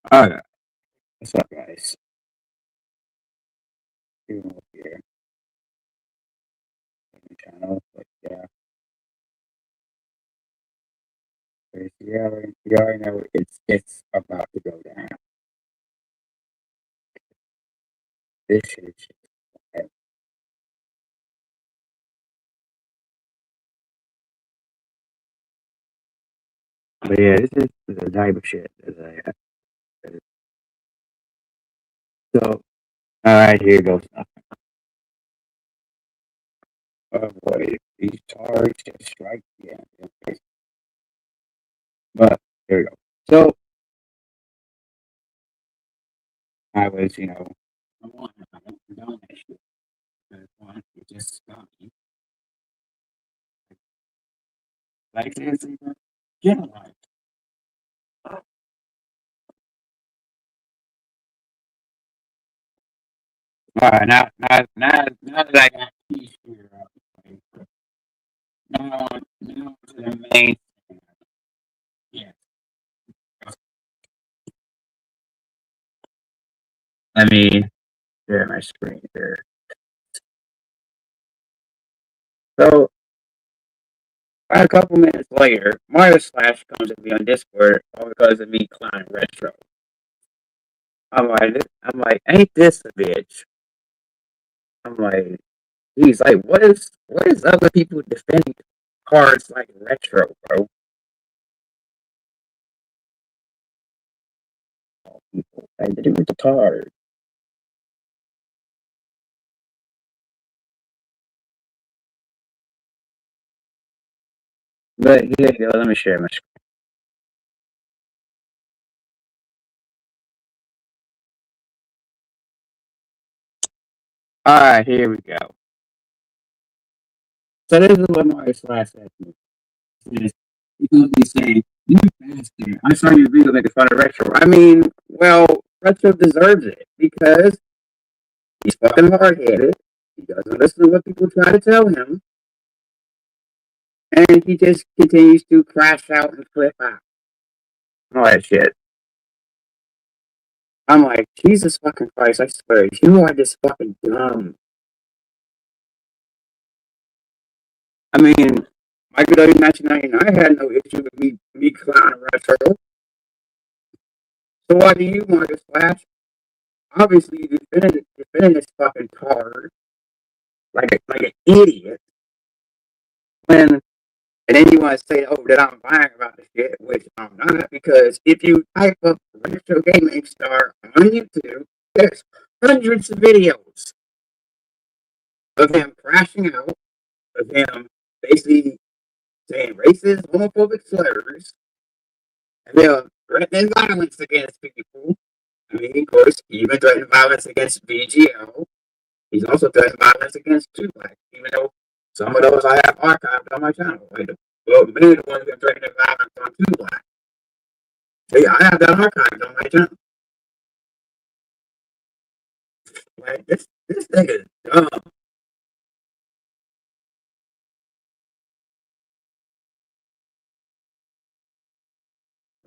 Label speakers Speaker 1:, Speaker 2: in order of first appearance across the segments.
Speaker 1: Alright, what's up, guys? Doing over here on the channel, but yeah, you already know it's about to go down. This shit is just okay. But yeah, this is the type of shit that so. Alright, here goes nothing. Oh boy, these cars just strike again. Okay. But here we go. So I was, I don't condone that shit. Because one, it just got me. Like seriously, bro, get a life. Now that I got peace here, now to the main. Yeah, I mean, share my screen here. So a couple minutes later, MarioSlash comes to me on Discord all because of me clowning retro. I'm like, ain't this a bitch? I'm like, he's like, what is other people defending cards like retro, bro? People like to do with the card. But here you go, let me share my screen. Alright, here we go. So this is what MarioSlash said to me. Is because he's saying, you bastard, I saw your video making fun of Retro. I mean, well, Retro deserves it because he's fucking hard headed. He doesn't listen to what people try to tell him. And he just continues to crash out and flip out. All that shit. I'm like, Jesus fucking Christ, I swear, you are just fucking dumb. I mean, Michael W. 1999 had no issue with me clowning Retro. So why do you, MarioSlash? Obviously, defending this fucking card like an idiot when and then you want to say, oh, that I'm lying about the shit, which I'm not, because if you type up Retro Gaming Star on YouTube, there's hundreds of videos of him crashing out, of him basically saying racist, homophobic slurs, and then threatening violence against people. I mean, of course, he even threatened violence against VGL. He's also threatened violence against Two Black, even though some of those I have archived on my channel. Like many of the ones that threatened violence on Two Black. So yeah, I have that archived on my channel. Like this thing is dumb.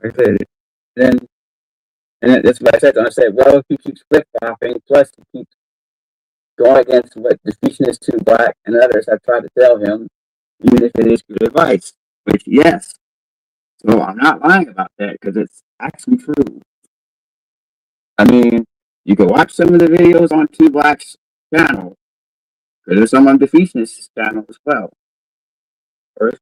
Speaker 1: Like I said, then and that's what I said. I said, well, if he keeps flip flopping, plus he keeps going against what the Fusionist Two Black and others have tried to tell him, even if it is good advice. Which yes, so I'm not lying about that because it's actually true. I mean, you can watch some of the videos on Two Black's channel, because there's some on the Fusionist's channel as well. First,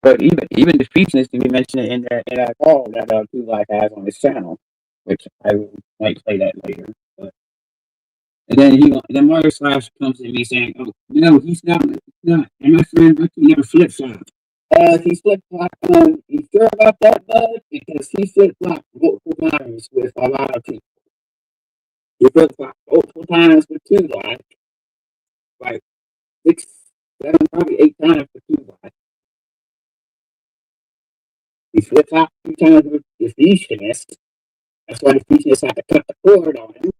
Speaker 1: but even the Fusionist, we mentioned it in that call that Two Black has on his channel, which I might play that later. But and then MarioSlash comes to me saying, "Oh no, he's not. He's not." And my friend Ricky never flip flopped. He flip flopped. You sure about that, bud? Because he flip flopped multiple times with a lot of people. He flip flopped multiple times with Two Black, like six, seven, probably eight times with Two Black. He flip flopped two times with the Fusionist. That's why the Fusionist had to cut the cord on him.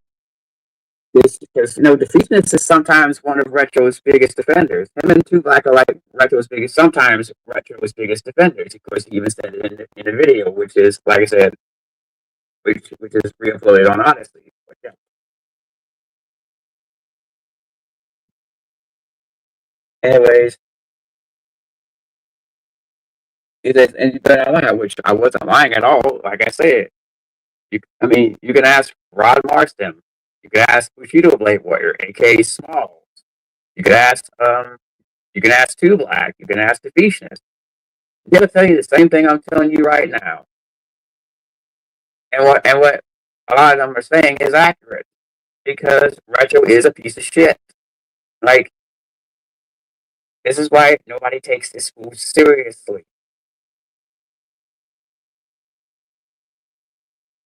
Speaker 1: This because Defeatness is sometimes one of Retro's biggest defenders. Him and Two Black are like Retro's biggest, sometimes Retro's biggest defenders. Of course, he even said it in the video, which is like I said, which is re-uploaded on Odyssey. But yeah. Anyways, it is, and but I lied, which I wasn't lying at all. Like I said, I mean, you can ask Rod Marston, you can ask Bushido Blade Warrior, aka Small. You can ask Two Black, you can ask Defeatness. They'll tell you the same thing I'm telling you right now. And what a lot of them are saying is accurate because Retro is a piece of shit. Like this is why nobody takes this fool seriously.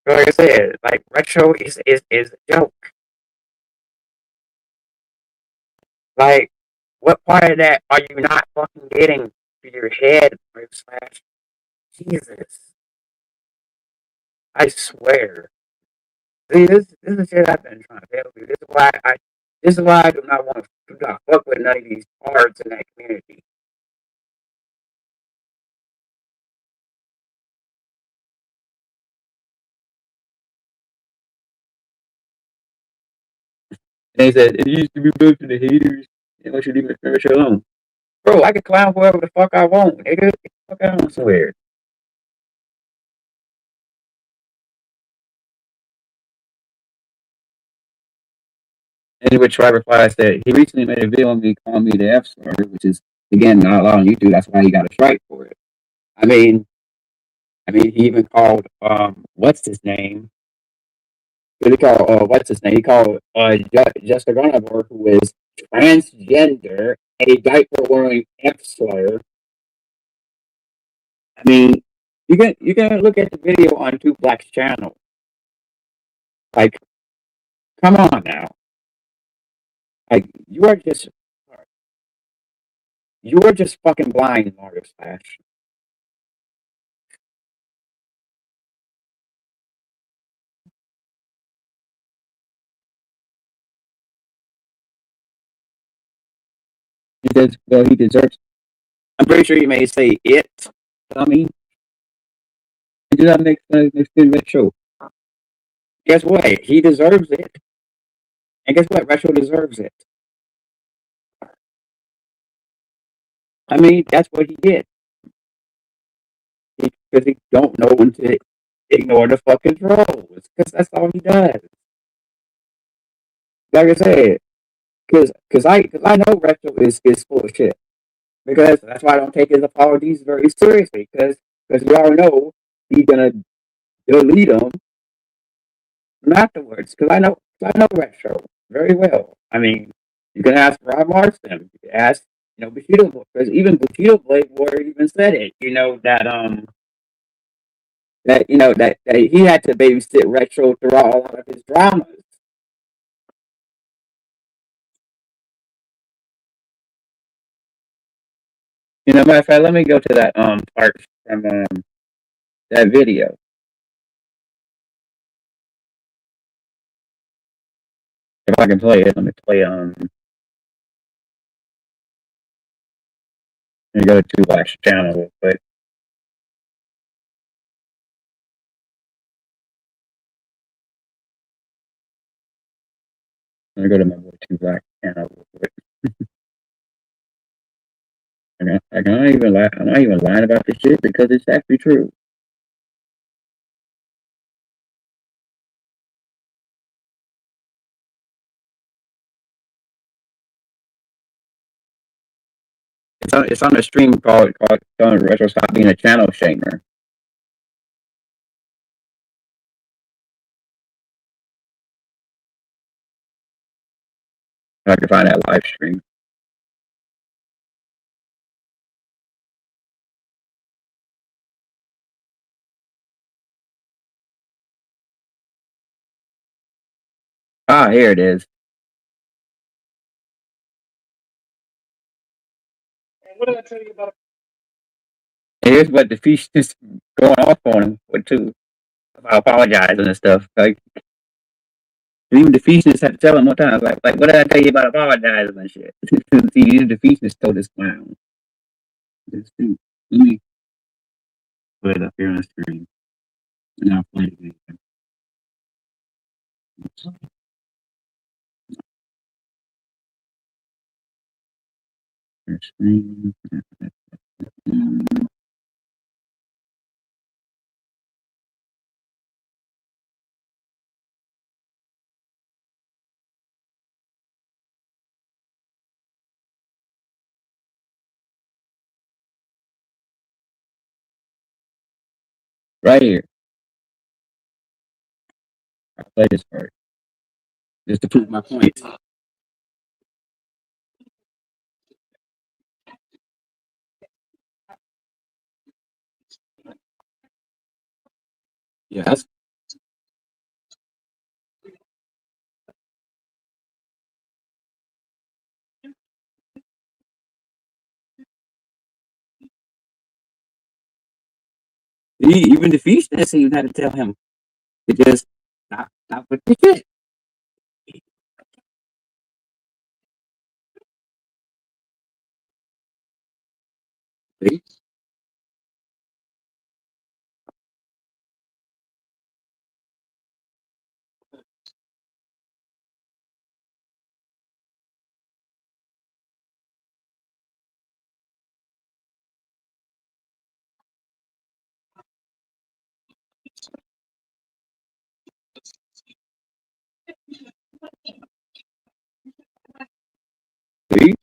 Speaker 1: Like I said, like Retro is a joke. Like what part of that are you not fucking getting to your head, Slash? Jesus, I swear. See, this is shit I've been trying to tell you. This is why I do not fuck with none of these parts in that community. And they said it used to be built to the haters. And what should leave the shit alone. Bro, I can clown whoever the fuck I want. Nigga, get the fuck out of somewhere. And what Tribe replies that he recently made a video on me calling me the F slur, which is again not allowed on YouTube. That's why he got a strike for it. I mean, he even called what's his name? He called what's his name? He called Jessica Gunavor, who is transgender, a diaper wearing F slur. I mean, you can look at the video on Two Black's channel. Like, come on now. Like, you are just fucking blind, MarioSlash. He deserves. I'm pretty sure you may say it, dummy. And do not make fun of Retro. Guess what? He deserves it. And guess what? Retro deserves it. I mean, that's what he did. Because he don't know when to ignore the fucking trolls. Because that's all he does. Like I said, because I know Retro is full of shit. Because that's why I don't take his apologies very seriously. Because we all know he's gonna delete them afterwards. Because I know Retro very well. I mean, you can ask Rob Marston. You can ask Bushido, because even Bushido Blade Warrior even said it. That he had to babysit Retro throughout a lot of his dramas. Matter of fact, let me go to that part from that video. If I can play it, let me play let me go to Two Black's channel real quick. Let me go to my boy Two Black channel real quick. I'm not even lying about this shit because it's actually true. It's on a stream called Retro Stop Being a Channel Shamer. If I can find that live stream. Ah, here it is. What did I tell you about? Here's what the fish is going off on him with too. About apologizing and stuff. Like Even the Defeationists had to tell him one time, like, what did I tell you about apologizing and shit? See, even the Defeationists told this clown. Let me put it up here on the screen. And I'll play it again. Screen. Right here. I'll play this part. Just to prove my point. Yeah, that's, even the Defeationists even had to tell him to just stop with the shit. See? See?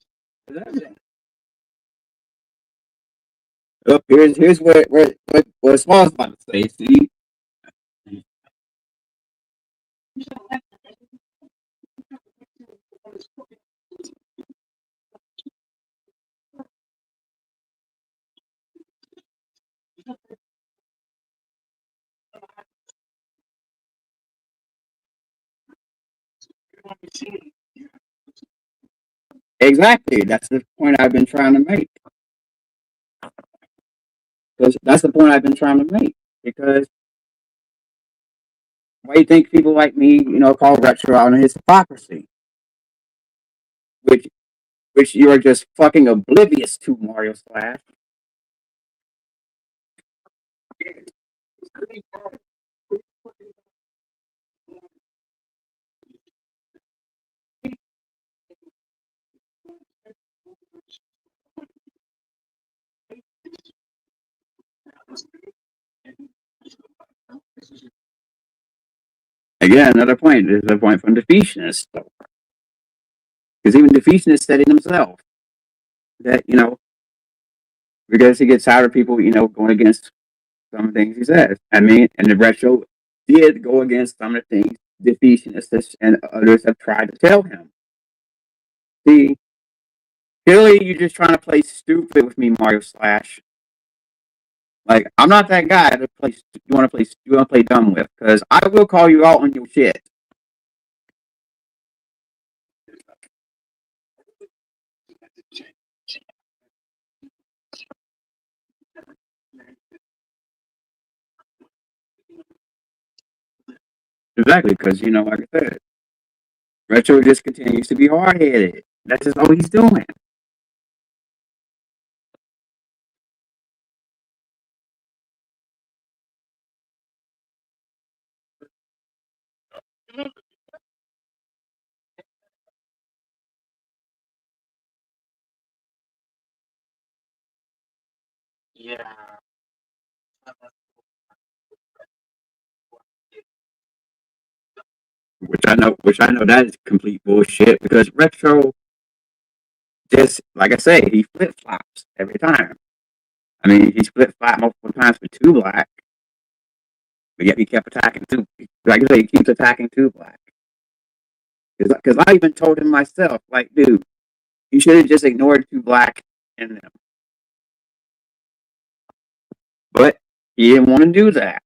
Speaker 1: Up here's what Small's about to say. See? Exactly. That's the point I've been trying to make. That's the point I've been trying to make. Because why do you think people like me, call Retro out on his hypocrisy? Which which you are just fucking oblivious to, MarioSlash. Again, another point. This is a point from Defeationist. Because even Defeationist said it himself. That, because he gets tired of people, going against some things he says. I mean, and the Retro did go against some of the things Defeationists and others have tried to tell him. See, clearly you're just trying to play stupid with me, MarioSlash. Like, I'm not that guy to play. You want to play dumb with, because I will call you out on your shit. Exactly, because like I said, Retro just continues to be hard headed. That's just all he's doing. Which I know that is complete bullshit, because Retro just, like I say, he flip flops every time. I mean, he split flop multiple times for two black, but yet he kept attacking two. Like I say, he keeps attacking two black. Because I even told him myself, like, dude, you should have just ignored two black in them. But he didn't want to do that.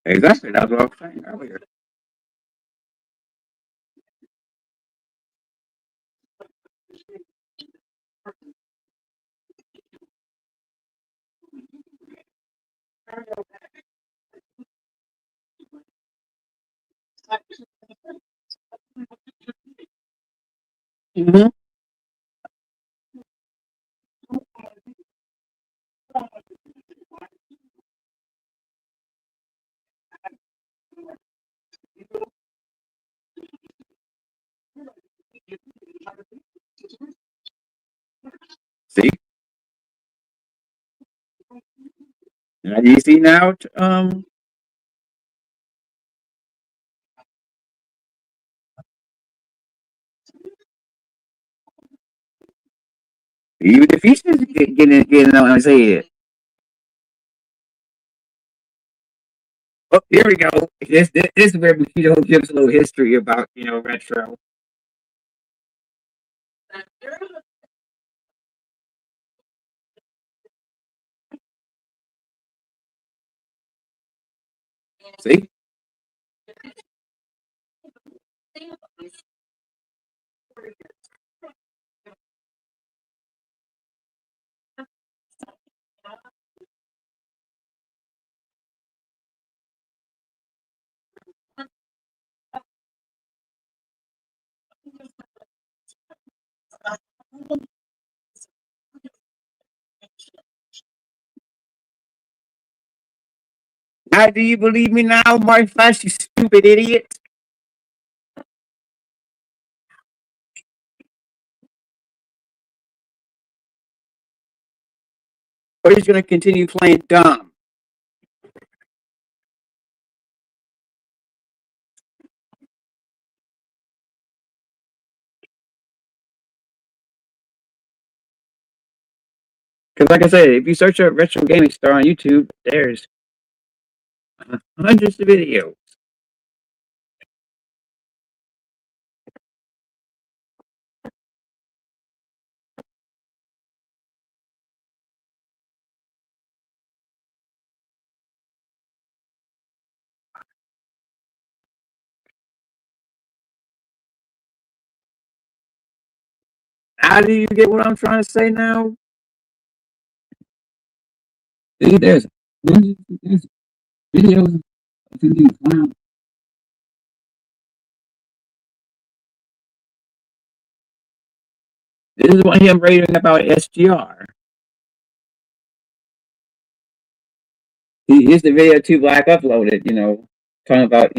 Speaker 1: Exactly. That's what I was saying earlier. Mm-hmm. See? Now, do you see now? Even if he's getting on his head. Oh, here we go. This is where we gives a little history about retro. See? Now, do you believe me now, MarioSlash, you stupid idiot? Or he's going to continue playing dumb? Because, like I said, if you search up Retro Gaming Star on YouTube, there's hundreds of videos. How do you get what I'm trying to say now? See, there's videos of these clowns. This is what him raving about SGR. Here's the video Two Black uploaded, talking about,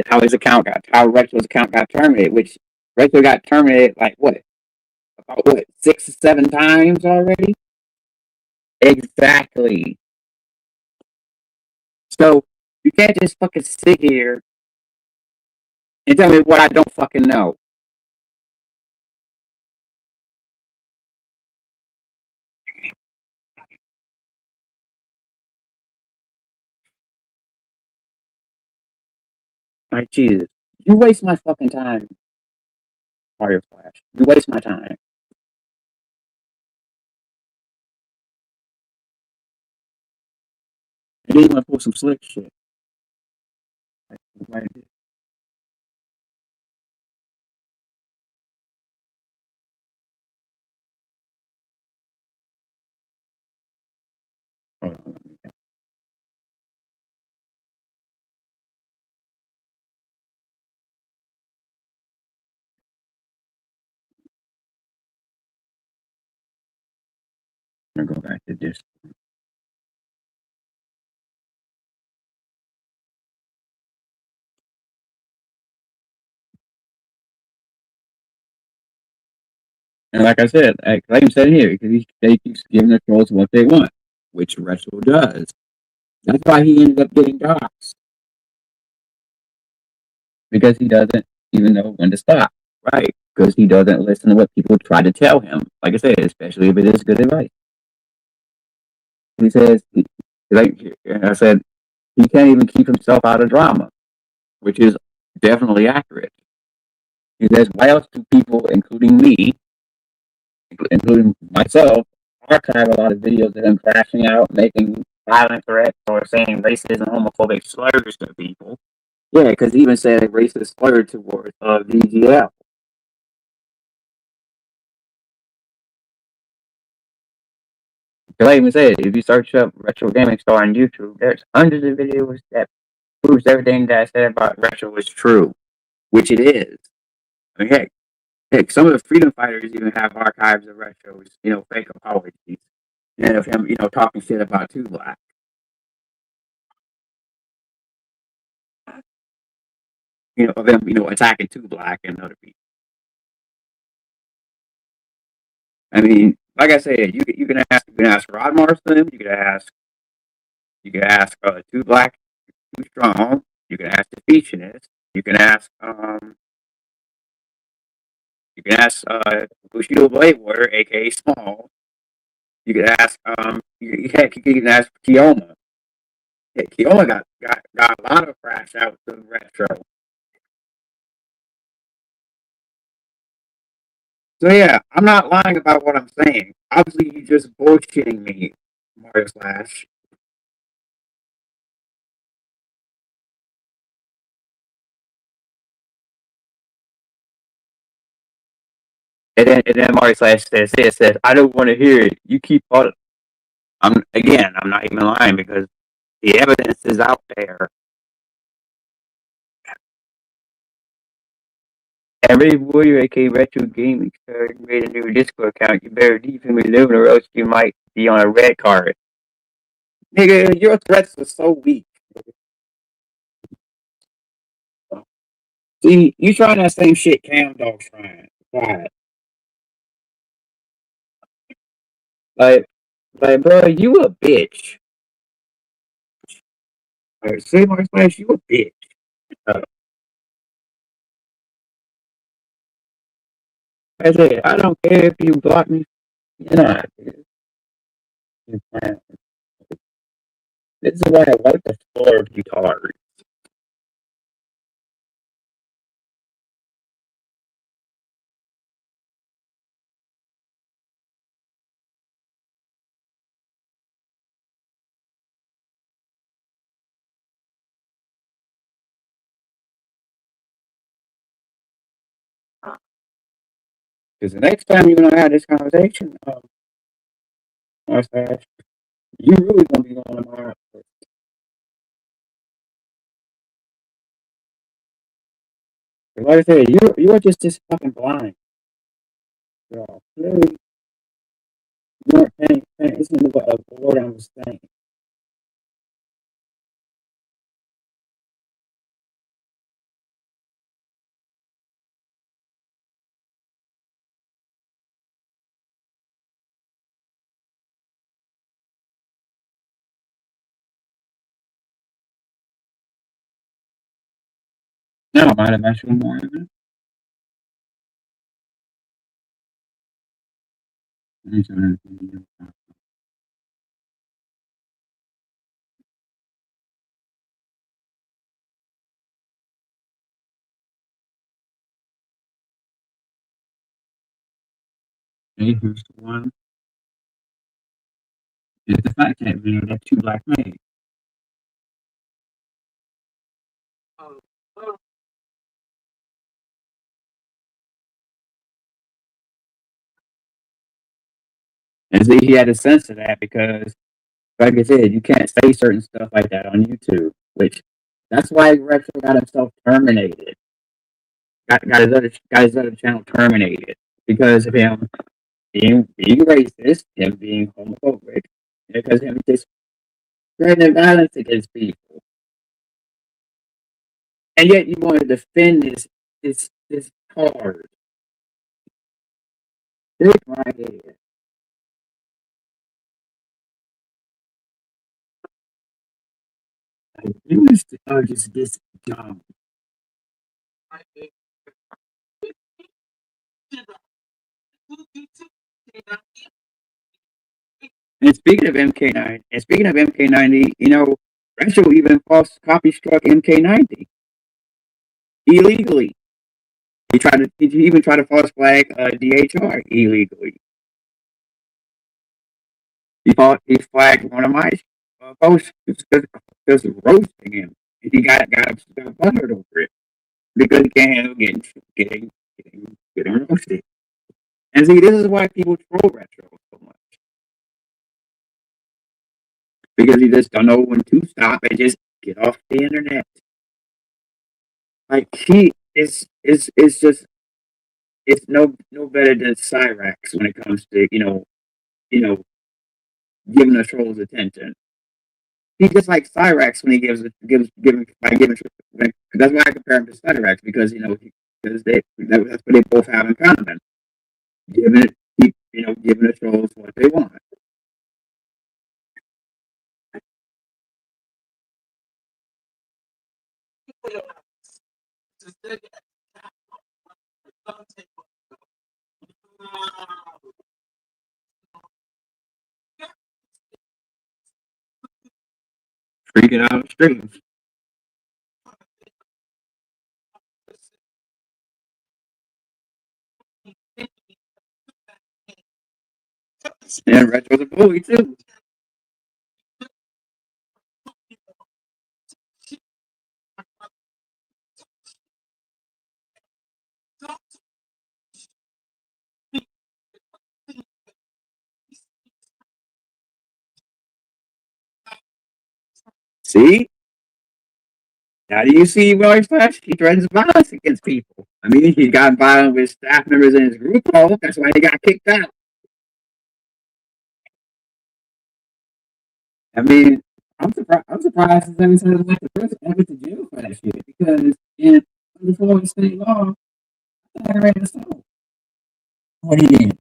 Speaker 1: how his account how Retro's account got terminated, which Retro got terminated like what? About what, 6 or 7 times already? Exactly. So you can't just fucking sit here and tell me what I don't fucking know. Like Jesus. You waste my fucking time, MarioSlash. You waste my time. And then you want to pull some slick shit. Like, hold on. I'm gonna go back to this. And like I said, like I said here, because they keep giving the trolls what they want, which Retro does. That's why he ended up getting doxxed. Because he doesn't even know when to stop. Right. Because he doesn't listen to what people try to tell him. Like I said, especially if it is good advice. He says, like I said, he can't even keep himself out of drama, which is definitely accurate. He says, why else do people, including me, including myself, archive a lot of videos of him crashing out, making violent threats or saying racist and homophobic slurs to people. Yeah, because he even said a racist slur towards VGL. Like I even said, if you search up Retro Gaming Star on YouTube, there's hundreds of videos that proves everything that I said about Retro is true, which it is. I mean, heck, some of the freedom fighters even have archives of Retro's, fake apologies, and of him, talking shit about Two Black. Of him, attacking Two Black and other people. I mean, like I said, you can ask Rod Marston, you can ask Two Black, Too Strong, you can ask the Fusionist, you can ask Bushido Blade Warrior, aka Small. You can ask you can ask Kioma. Yeah, Kioma got a lot of crash out to Retro. So yeah, I'm not lying about what I'm saying. Obviously, you're just bullshitting me, MarioSlash. And then MarioSlash says, I don't want to hear it. You keep on. I'm not even lying because the evidence is out there. Every warrior, aka Retro Gaming, made a new Discord account. You better leave him alone, or else you might be on a red card. Nigga, your threats are so weak. See, you trying that same shit Cam Dog's trying. God. Like, bro, you a bitch. Like, say my slash, you a bitch. Uh, I said, I don't care if you block me. You're not. This is why I like the floor of guitars. Because the next time you're gonna have this conversation, my slash, you really gonna be going to my. Like I said, you are just this fucking blind. Bro. Really, you weren't paying attention to what I was saying. No, I might have actually more of it. Okay, here's the one. Is the Fat Cat video that Two Black made. And see, he had a sense of that because, like I said, you can't say certain stuff like that on YouTube, which that's why Retro got himself terminated. Got his other channel terminated because of him being racist, him being homophobic, because him just threatening violence against people. And yet you want to defend this card. This right here. You are just this dumb. And speaking of MK90, Retro even false copy struck MK90 illegally. He even tried to false flag DHR illegally. He flagged one of my post just roasting him. And he got buttered over it because he can't handle getting roasted. And see, this is why people troll retro so much because you just don't know when to stop and just get off the internet. Like he is just it's no better than Cyrax when it comes to you know giving the trolls attention. He's just like Cyrax when he gives by giving. That's why I compare him to Cyrax because because that's what they both have in common. Giving it, giving the trolls what they want. Freaking out of streams. And Retro's a bully too. See? Now do you see MarioSlash? He threatens violence against people. I mean, he got violent with staff members in his group home. That's why he got kicked out. I mean, I'm surprised his ever went to prison ever to jail for that shit because in under Florida state law, I read the song. What he did.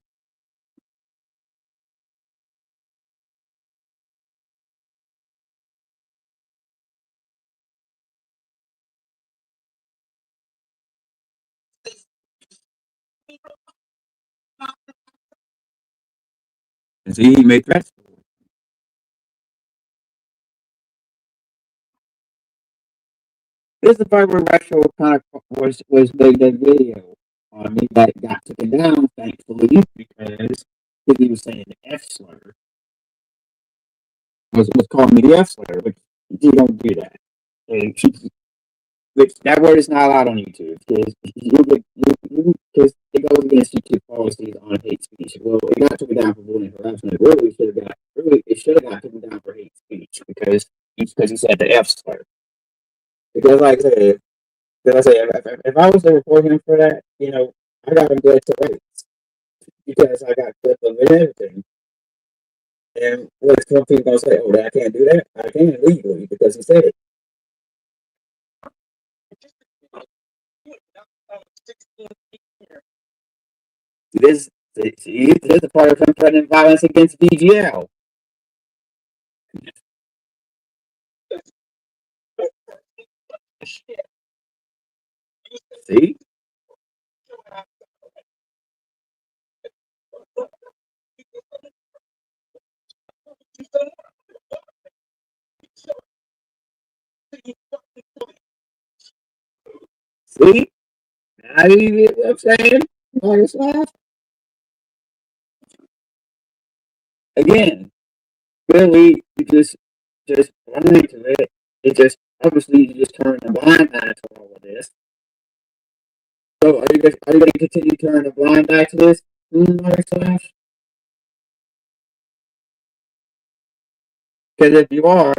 Speaker 1: And see, he made threats. This is the part where Retro kind of was made that video on me that got taken down, thankfully, because he was saying the F slur was calling me the F slur, but you don't do that. And which that word is not allowed on YouTube because because it goes against YouTube policies on hate speech. Well, it got taken down for bullying and harassment. It should have got taken down for hate speech because he said the F slur. Because like I said, if I was to report him for that, I got him dead to rights because I got clip of it and everything. And what is some people gonna say? Oh, I can't do that. I can legally because he said it. This this is the part of him threatening violence against BGL. See, see. Now you get what I'm saying? MarioSlash again. Clearly, you just run into it. It just obviously you just turn a blind eye to all of this. So are you going to continue turning a blind eye to this, MarioSlash? Because if you are,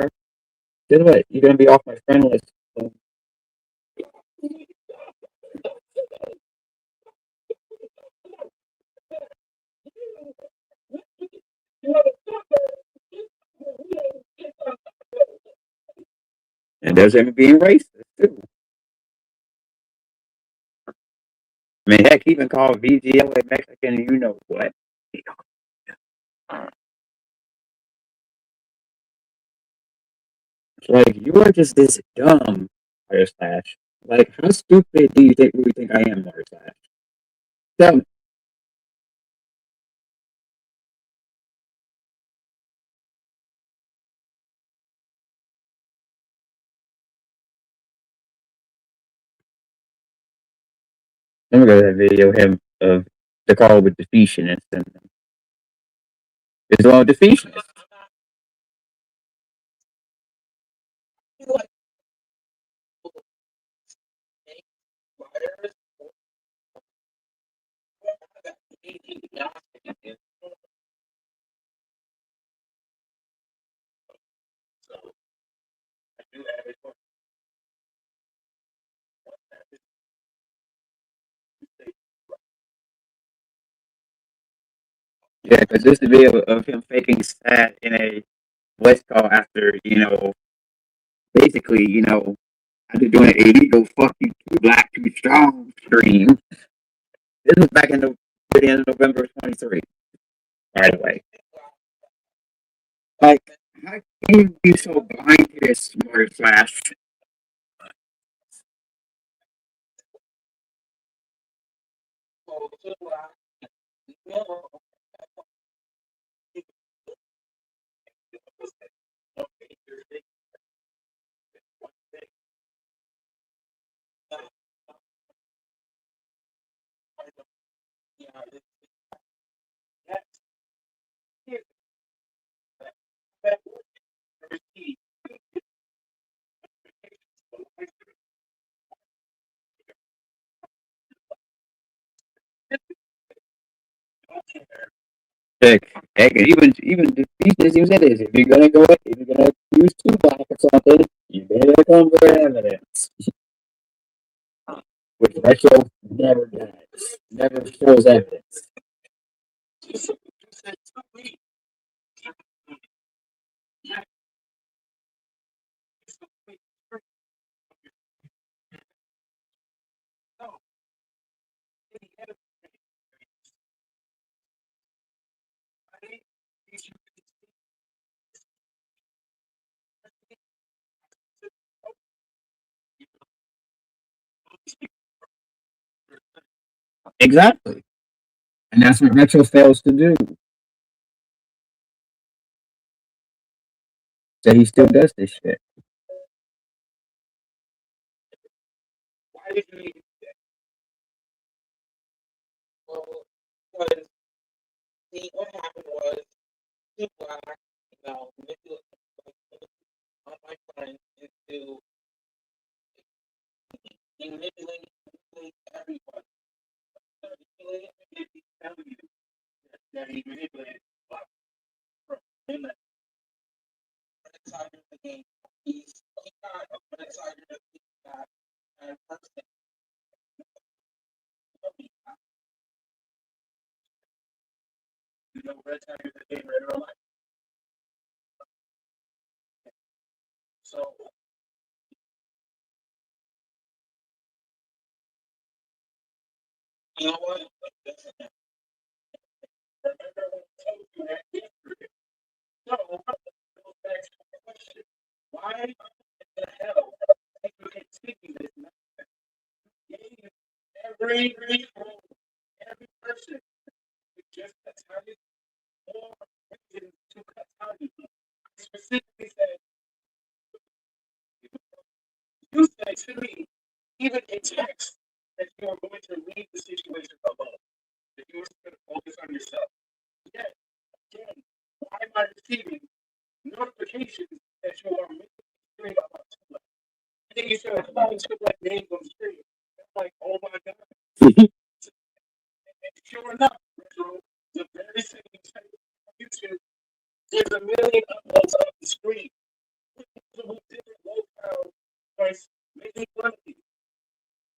Speaker 1: guess what? You're going to be off my friend list. So, and there's him being racist too. I mean, heck, even called VGL a Mexican. You know what? Like you are just this dumb, Slash. Like how stupid do you really think I am, Slash? Tell me. I'm gonna go to that video of him of the call with defeationist and it's all defeationist. Yeah, because this the video of him faking stat in a voice call after, basically, after doing an illegal fuck you too black too strong stream. This was back in the beginning of November 23. By the way, like, how can you be so blind to this MarioSlash? Heck, even these even said this. If you're gonna use two black or something, you better come with evidence. Which Retro never does, never shows evidence. Exactly, and that's what Retro fails to do. So he still does this shit.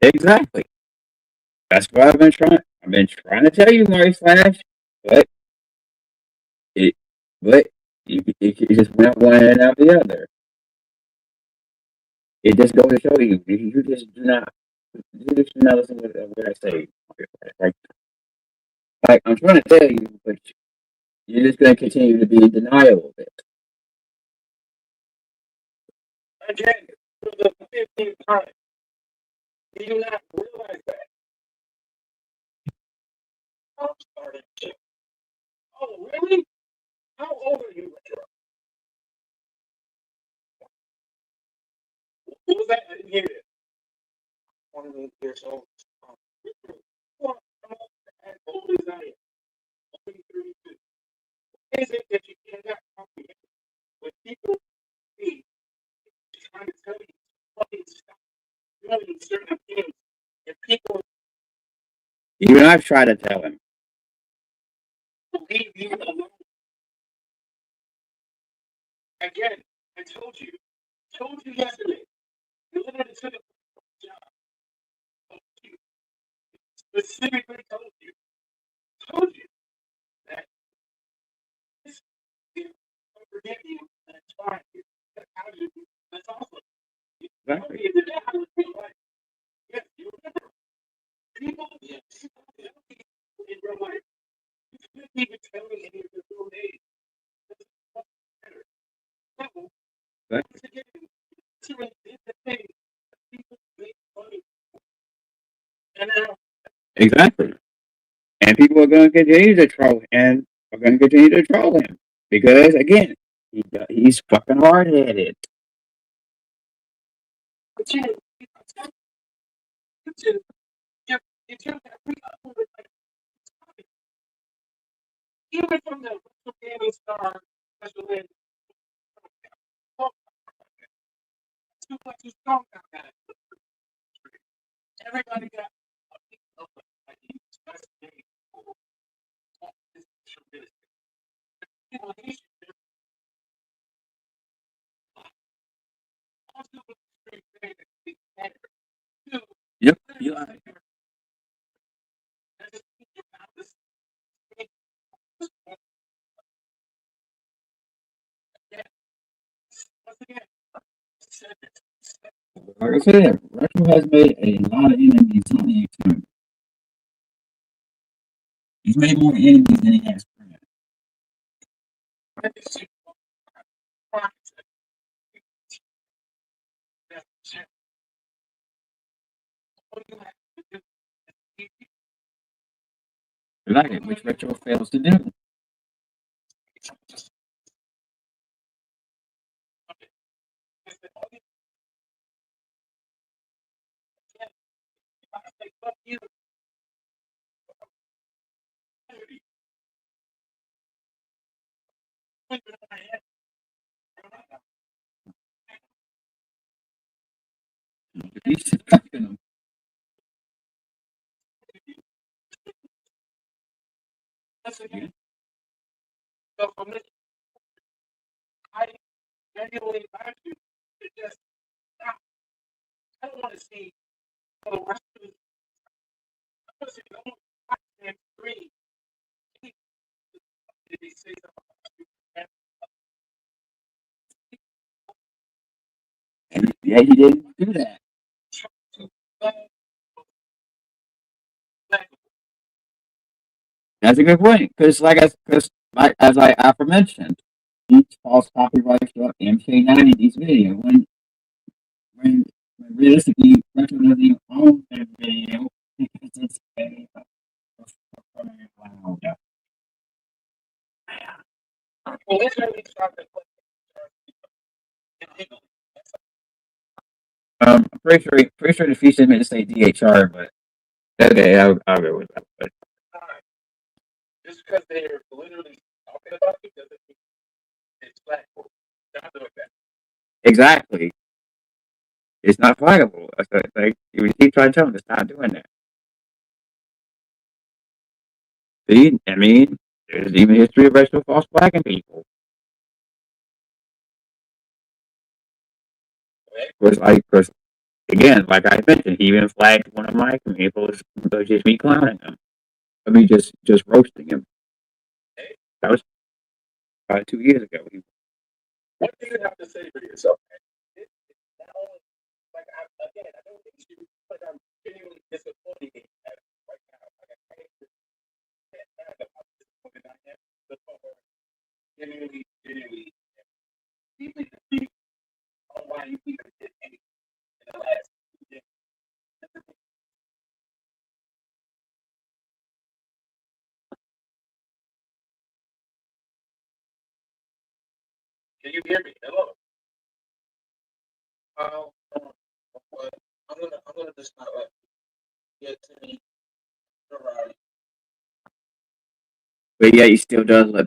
Speaker 1: Exactly. That's what I've been trying. I've been trying to tell you, Mario Slash, but it, but it just went one and out the other. It just goes to show you, you just do not listen to what I say. Like, like I'm trying to tell you, but you're just going to continue to be in denial of it. Even I've tried to tell him. Exactly. And people are going to continue to troll and are going to continue to troll him because again, he's fucking hard headed. Yep. Yeah. Like I said, Retro has made a lot of enemies on the YouTube. He's made more enemies than he has friends. Like it, which Retro fails to do. He's fucking them. And yeah, he didn't do that. That's a good point because, as I aforementioned, each false copyright struck MK90 these video when realistically Retro doesn't even own that video because it's a wow. Pretty sure the feature meant to say DHR, but okay, I'll go with that. But exactly, it's not flaggable. Like you keep trying to tell them to stop doing that. See, I mean, there's even history of racial false flagging people. Cause again, like I mentioned, he even flagged one of my communities for just me clowning him. I mean, just roasting him. That was about 2 years ago. But yeah, he still does let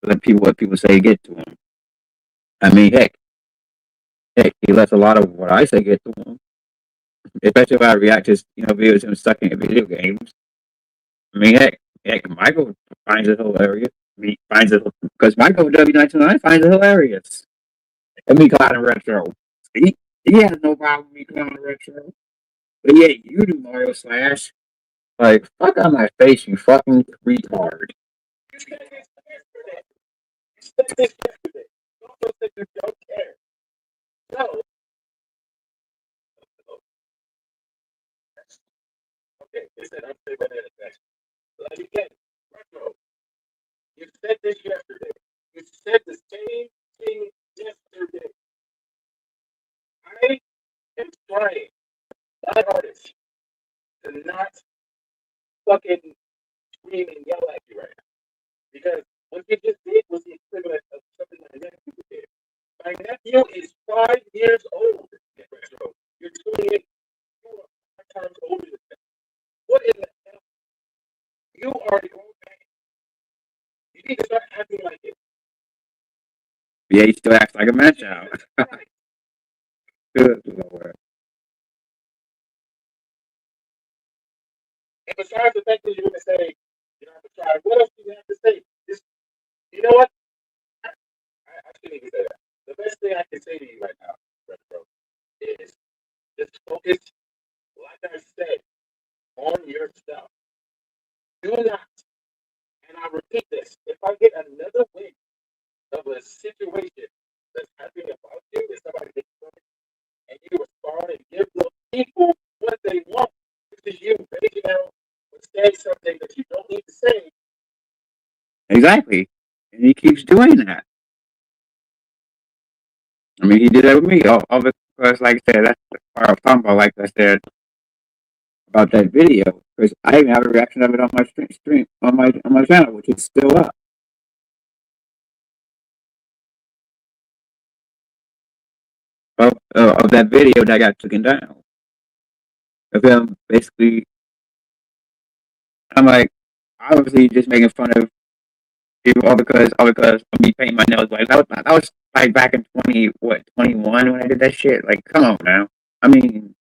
Speaker 1: what people say get to him. I mean, heck, he lets a lot of what I say get to him. Especially if I react to videos of him stuck in video games. I mean, heck, Michael finds it hilarious. He finds it because Michael W929 finds it hilarious. And me clowning retro. He he has no problem with me clowning retro. But yeah, you do MarioSlash. Like, fuck on my face, you fucking retard.
Speaker 2: Okay, it said I'm still banana section. Like again, retro. You said this yesterday. You said the same thing yesterday. I am trying my hardest to not fucking scream and yell at you right now. Because what you just did was the equivalent of something my nephew did. My nephew is 5 years old. Retro. You're 28. You are 5 times older than him. What in the hell? You are a grown man. You need to start acting like it.
Speaker 1: Yeah, he still acts like a man child. Good Lord.
Speaker 2: And besides the fact that you're going to say, you know, besides, what else do you have to say? Just, you know what? I shouldn't even say that. The best thing I can say to you right now, Retro, is just focus, like I said, on your stuff. Do not, and I repeat this, if I get another win of a situation that's happening about you, that somebody gets hurt, and you respond and give the people what they want, this is you breaking out or saying something that you don't need to say.
Speaker 1: Exactly. And he keeps doing that. I mean, he did that with me. All because, like I said, that's the part I was talking about, like I said, about that video. Because I even have a reaction of it on my stream on my channel, which is still up. Of that video that got taken down. Of him basically, I'm like, obviously just making fun of people all because of me painting my nails white. That was like back in 21 when I did that shit. Like, come on now. I mean,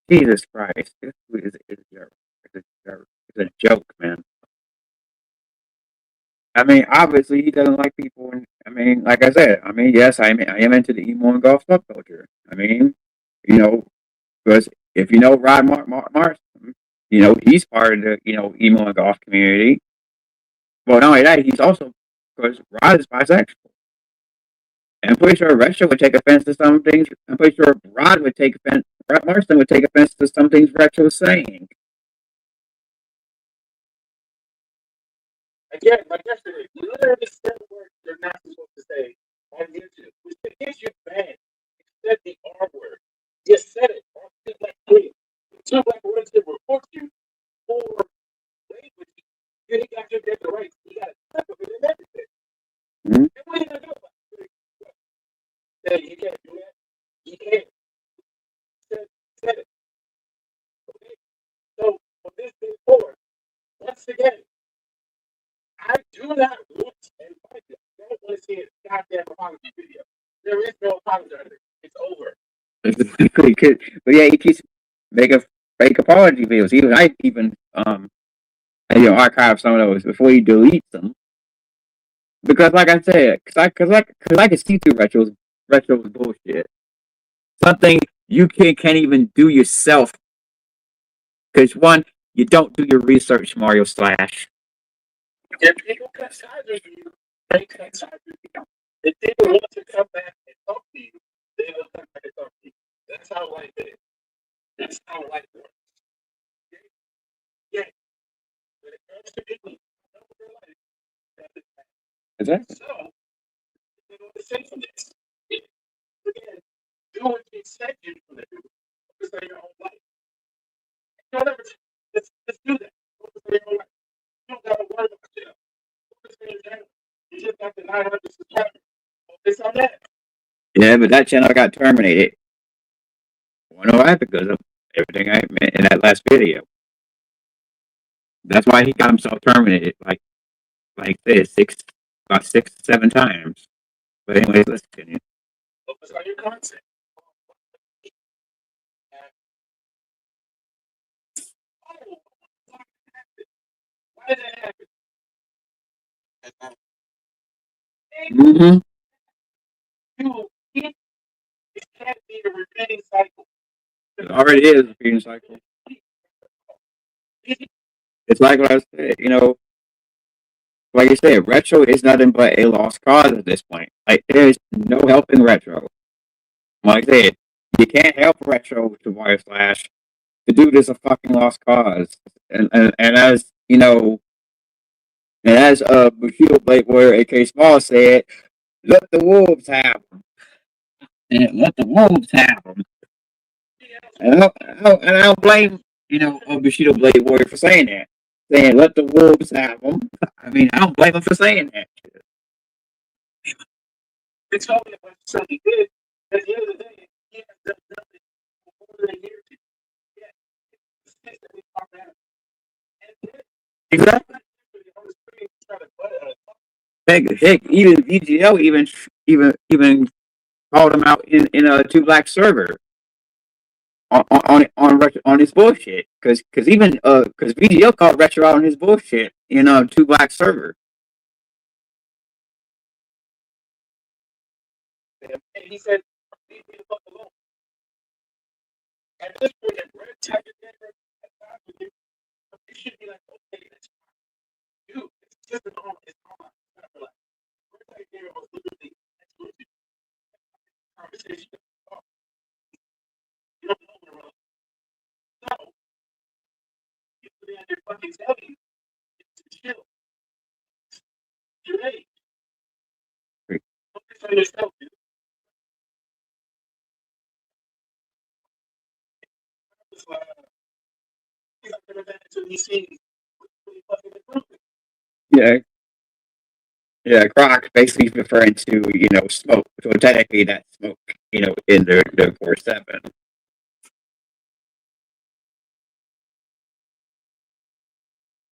Speaker 1: Jesus Christ, this is a joke. It's a joke. It's a joke, man. I mean, obviously he doesn't like people. And I mean, like I said, I mean, yes, I am into the emo and golf subculture. I mean, you know, because if you know Rod Marston, you know he's part of the emo and golf community. Well, not only that, he's also because Rod is bisexual. And I'm pretty sure Retro would take offense to some things. I'm pretty sure Rod would take offense. Rod Marston would take offense to some things Retro's saying.
Speaker 2: Again, like yesterday, you literally said words you're not supposed to say on YouTube, which gets you banned. You said the R word. You said it on Two Black Women. Two Black Women to report you for language. You got your dead rights. You got a clip of it and everything.
Speaker 1: Mm-hmm.
Speaker 2: And what are you going to do about it? You can't do that. You can't. Said it. Okay? So, from this day forward, once again, I do not want and I don't want to see a goddamn apology video. There is no apologizing. It's over.
Speaker 1: But yeah, he keeps making fake apology videos. Even I even archive some of those before he deletes them. Because, like I said, because I can see through retro's bullshit. Something you can't even do yourself. Because one, you don't do your research, MarioSlash.
Speaker 2: If people cut sides with you, they cut sides with you. If people want to come back and talk to you, they will come back and talk to you. That's how life is. That's how life works. Okay? Yeah. When it comes to people, know their life, that is bad.
Speaker 1: Exactly.
Speaker 2: So, you know the sinfulness. Again, do what you said you're going to do. Focus on your own life. Don't ever let's do that. Focus on your own life. You don't got to worry about yourself. Focus on your channel. You just got the 900 subscribers. Focus on that.
Speaker 1: Yeah, but that channel got terminated. I know why, because of everything I meant in that last video. That's why he got himself terminated, like this, about 6 to 7 times. But anyways, let's continue.
Speaker 2: Focus on your content. Why did that happen?
Speaker 1: Mm-hmm.
Speaker 2: It can't be a repeating cycle.
Speaker 1: It already is a repeating cycle. It's like what I said, like I said, retro is nothing but a lost cause at this point. Like, there's no helping retro. Like I said, you can't help retro to MarioSlash. the dude is a fucking lost cause. And as you know, and as Bushido Blade Warrior AK Small said, let the wolves have them. And let the wolves have them. And I don't blame, Bushido Blade Warrior for saying that. Saying, let the wolves have them. I mean, I don't blame him for saying that.
Speaker 2: It's only what something did. At the end of the day, he has done nothing for more than a year to
Speaker 1: Exactly. Heck, even VGL even called him out in a Two Black server on his bullshit because even because VGL called Retro out on his bullshit in a Two Black server.
Speaker 2: And he said, "Leave me the fuck alone." At this point, if Red Tiger Denver has not with you, it should be like, okay, that's fine. Dude, it's just an arm. It's on. It's not relaxed. Red Tiger Denver was literally exclusive conversation. Oh, you don't know what else. No, you put it on your fucking belly. It's chill. Your age. Focus on yourself, dude. He's not gonna back until he sees really fucking improvement.
Speaker 1: Yeah, yeah. Croc basically referring to smoke. So technically, that smoke in the 4-7.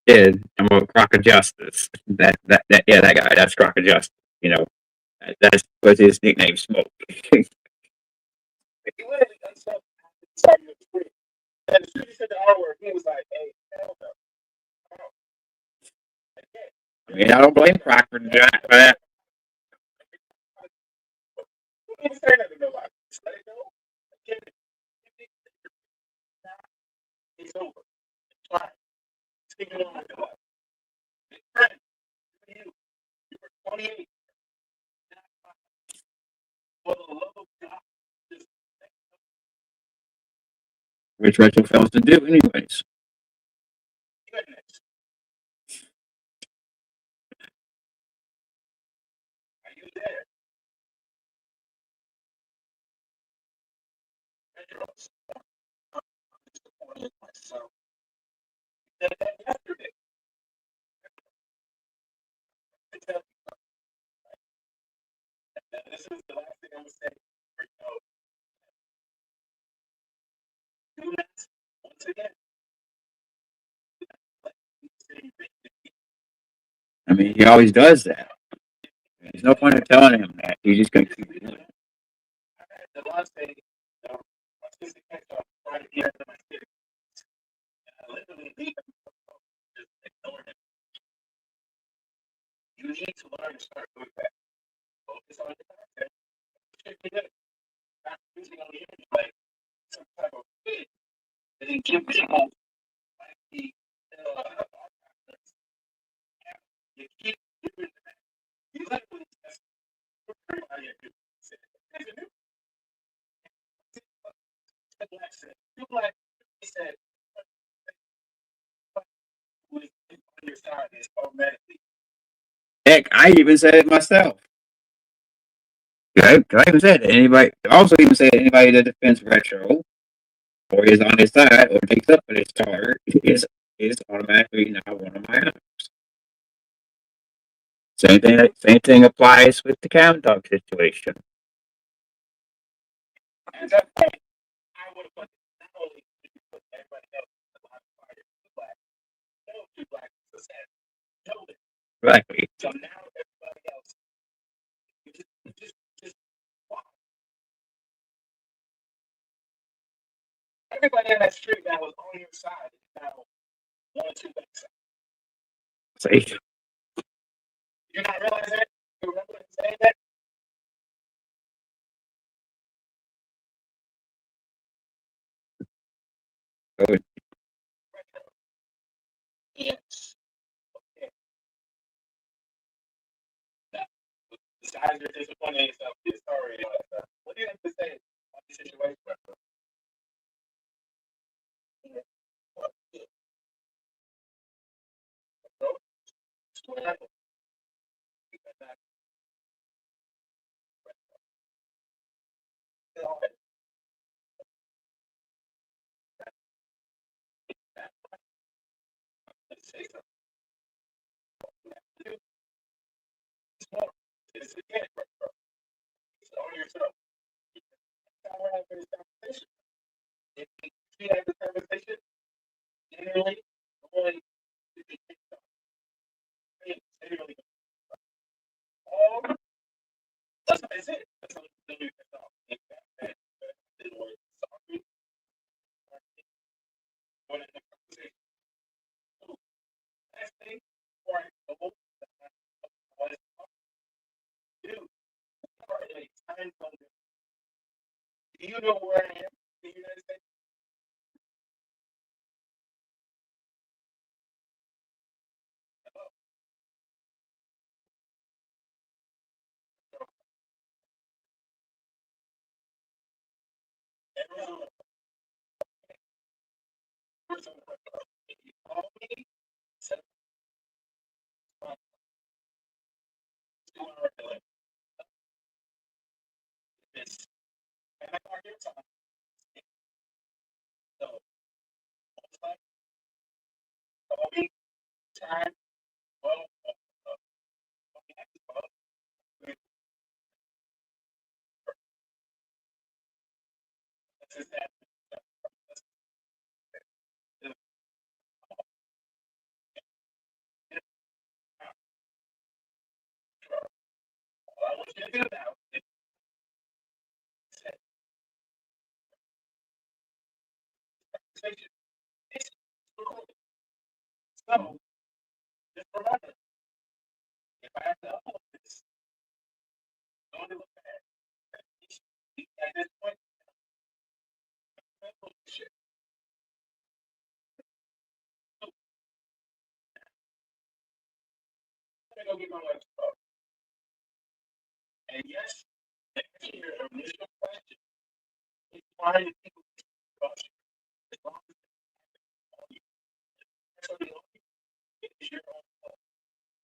Speaker 1: Yeah, I'm a Croc of Justice. That guy. That's Croc of Justice. You know, that's was his nickname, Smoke.
Speaker 2: If he would have done something, sorry, you was free. And as soon as he said the R word, he was like, hey, hell no.
Speaker 1: I mean, I don't blame Croc for that.
Speaker 2: He didn't say nothing to nobody. Just let it go. Again, it's over. It's fine. Speak it on my God. Big friend, you were 28. For the love of God, just
Speaker 1: Which Retro fails to do, anyways.
Speaker 2: goodness. Are you there? Pedro's. I'm disappointed in myself. You said that yesterday. I tell you, this is the last thing I'm going to say. Do not, once again,
Speaker 1: I mean, he always does that. There's no point in telling him that. He's just going to keep doing it.
Speaker 2: the last thing, my sister catch up, trying to get into my city. And I literally leave him, just ignore him. You need to learn to start doing that. Focus on the content. Should be good. Not using on the internet like some type of kid that then give people like the you keep doing that. You literally just everybody at you said, "There's a new black said, new black." He said, "Who is on your side is automatically."
Speaker 1: Heck, I even said it myself. I even said it. Anybody, also even said anybody that defends Retro or is on his side or takes up for his card is automatically now one of my owners. Same thing applies with the Count Dog situation.
Speaker 2: At that point, I would have put not only did you put everybody else in the line of fire to black, no two black was said, no.
Speaker 1: Exactly.
Speaker 2: So now everybody else, just wow. Everybody on that street that was on your side is now one two black side.
Speaker 1: See?
Speaker 2: You not realize that? You remember saying that?
Speaker 1: Good.
Speaker 2: Yes. Okay. Now, besides your disappointing yourself, your story and all that stuff, what do you have to say about the situation?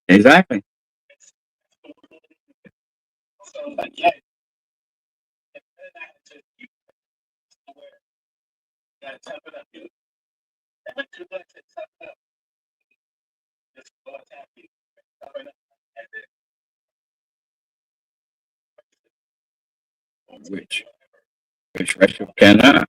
Speaker 1: Exactly. Which which Russia cannot.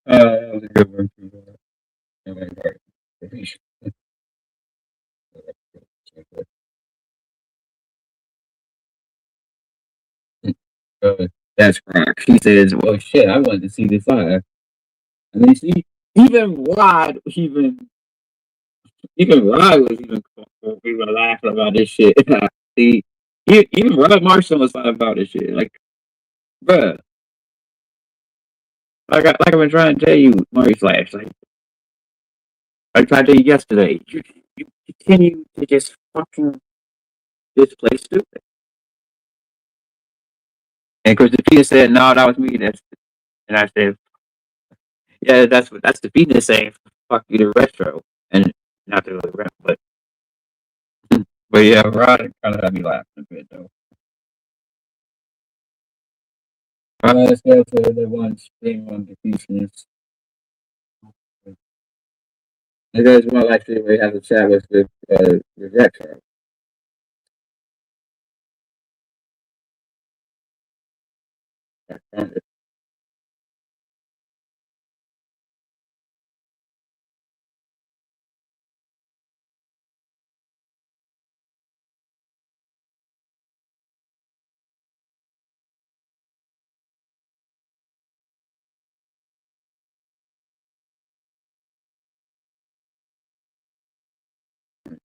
Speaker 1: That was a good one. Uh, that's correct. She says, "Well, shit, I wanted to see this live." And then she even Rod was even laughing about this shit. See, even Rod Marshall was laughing about this shit. Like, bruh, like I've been trying to tell you, MarioSlash. Like I tried to tell you yesterday. You continue to just fucking just play stupid. And Christina said, "No, that was me." And I said, "Yeah, that's the Venus saying, fuck you to retro." And not to really rap, but yeah, Rod kind of had me laughing a bit though. Let's go to the one stream on the Fusionist. You guys want to actually we have a chat with retro. I found it.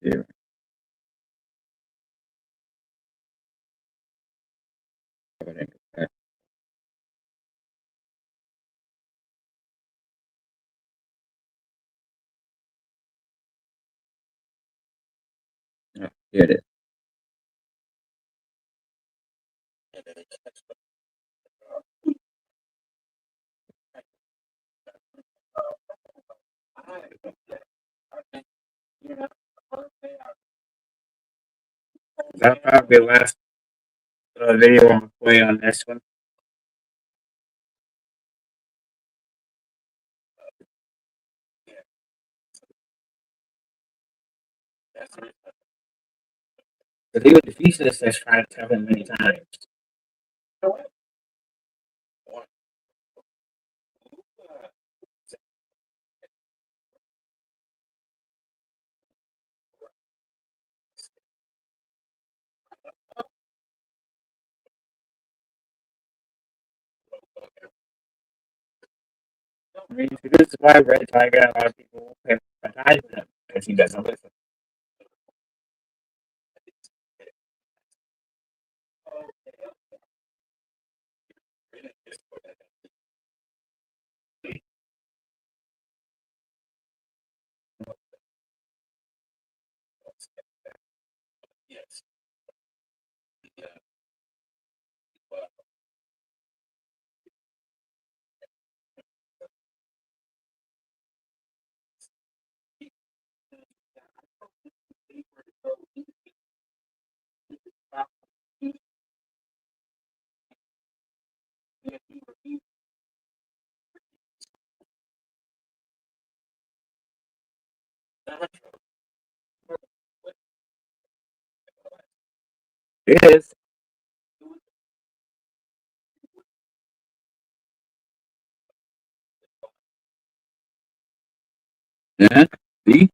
Speaker 1: Yeah. Yeah, get it. That'll probably be the last video I'm gonna play on this one. But even defeats this, let's try to tell him many times. I mean, this is why Red Tiger, a lot of people have ties with him because he doesn't listen. It is. Yeah. See?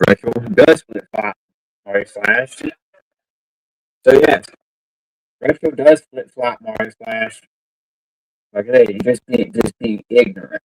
Speaker 1: Retro does flip flop Mario Slash. So yes, Retro does flip flop Mario Slash. Like I say, you just being ignorant.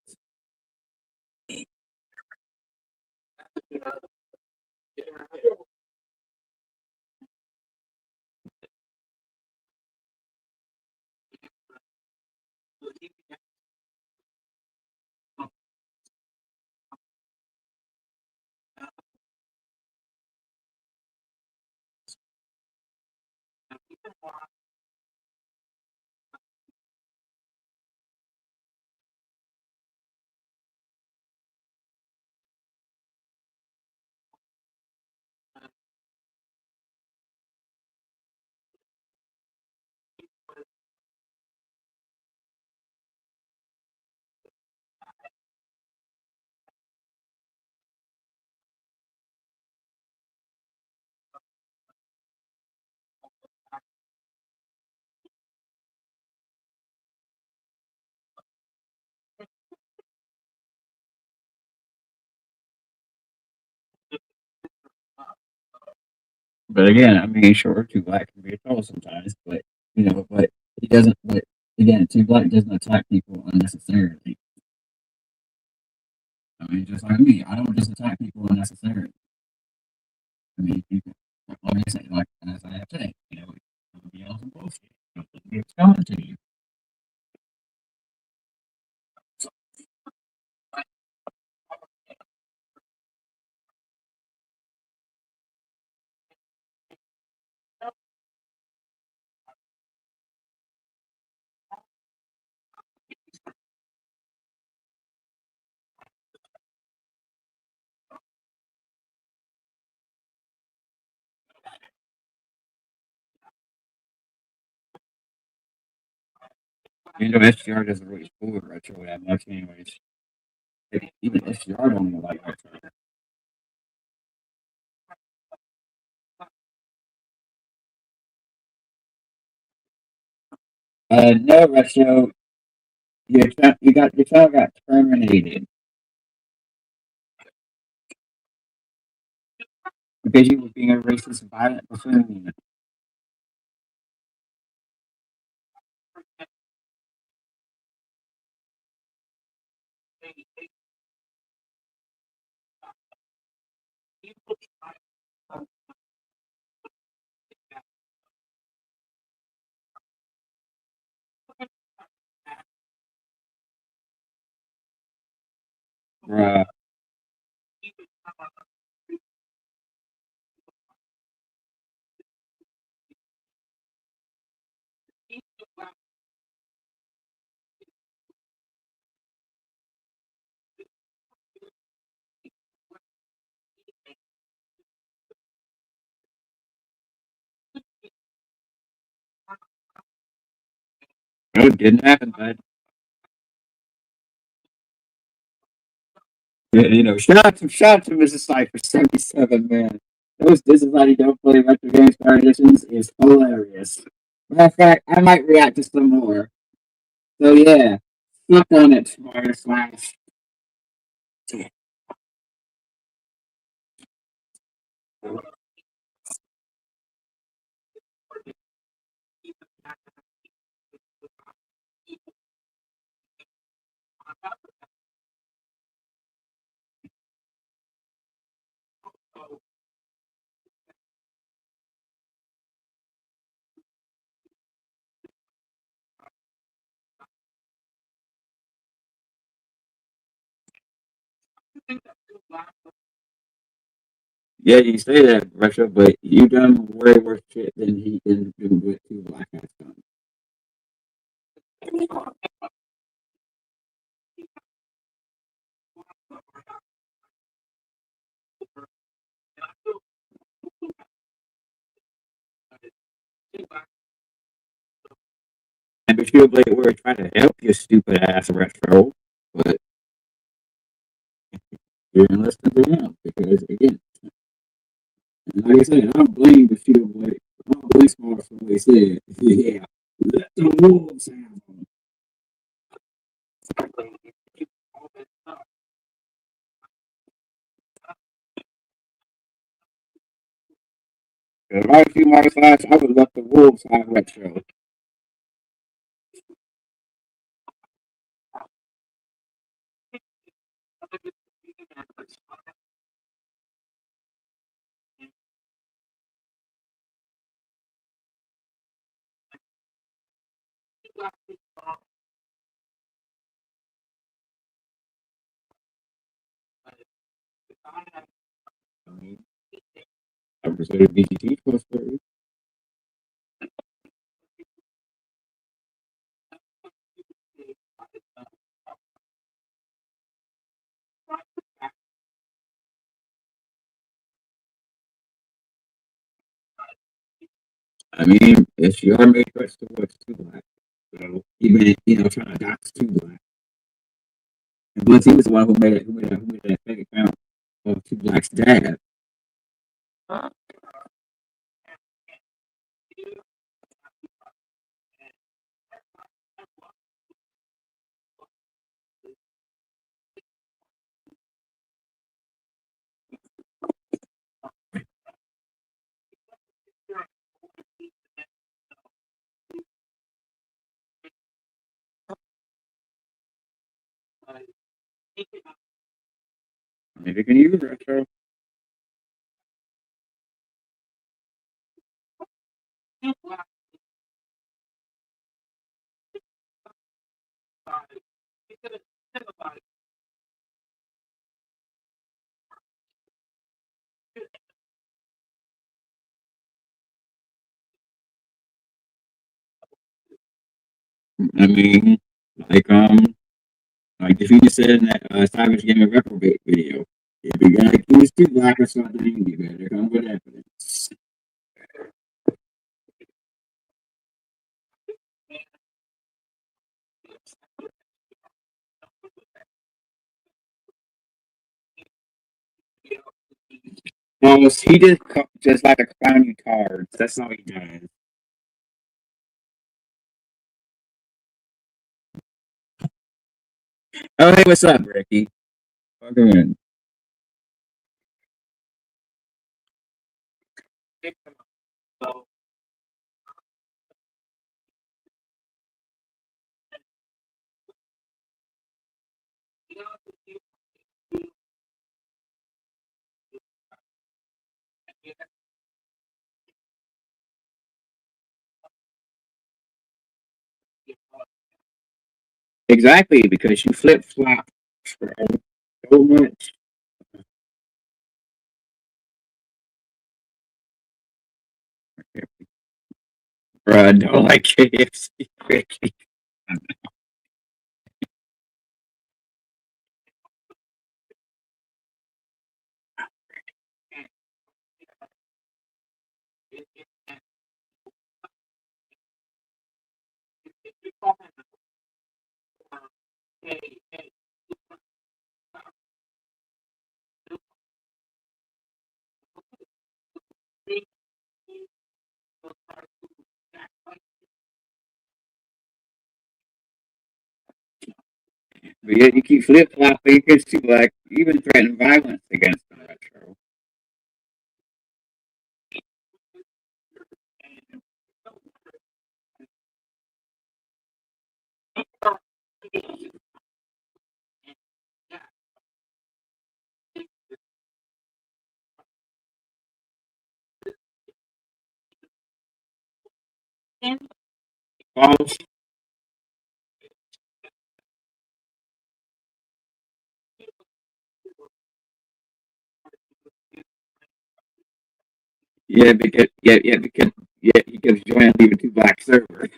Speaker 1: But again, I mean, sure, Two Black can be a troll sometimes, but but he doesn't. But again, Two Black doesn't attack people unnecessarily. I mean, just like me, I don't just attack people unnecessarily. I mean, people, like I say, like as I have said, it would be all some bullshit. It's coming to you. SGR doesn't really fool with retro that much, anyways. Even SGR don't even like retro. No, retro. Your child got terminated because you were being a racist, violent buffoon. Bruh. No, it didn't happen, bud. Yeah, shout out to Mrs. Cypher 77, man. Those This Is How You Don't Play Retro Games Power Editions is hilarious. Matter of fact, I might react to some more. So yeah, flip on it, MarioSlash. Yeah, you say that, Russia, but you done way worse shit than he did with two black hats done. And Bushido Blade were trying to help you, stupid ass retro, but you didn't listen to him because again, like I said, I don't blame Bushido Blade. I don't blame Smart for what he said. Yeah, let the wolves have them. If I was you, Marcus Lash, I would let the wolves have retro. I mean, I consider BGT plus 30. I mean, if you are made cuts towards two black, so even trying to dox two black. And once he was the one who made that fake account of two black's dad. If you can use retro, I mean, like like Defeated said in that Savage Game of Reprobate video, if you gotta accuse two black or something, you better come with evidence. Almost, he just like a clown you cards. That's all he does. Oh, hey, what's up, Ricky? Welcome in. Exactly, because you flip flop so much. Bro, I don't like KFC, Ricky. But yet you keep flip flopping against you, like even threaten violence against them. Retro. False. Yeah, he gives Joanne leaving two black servers.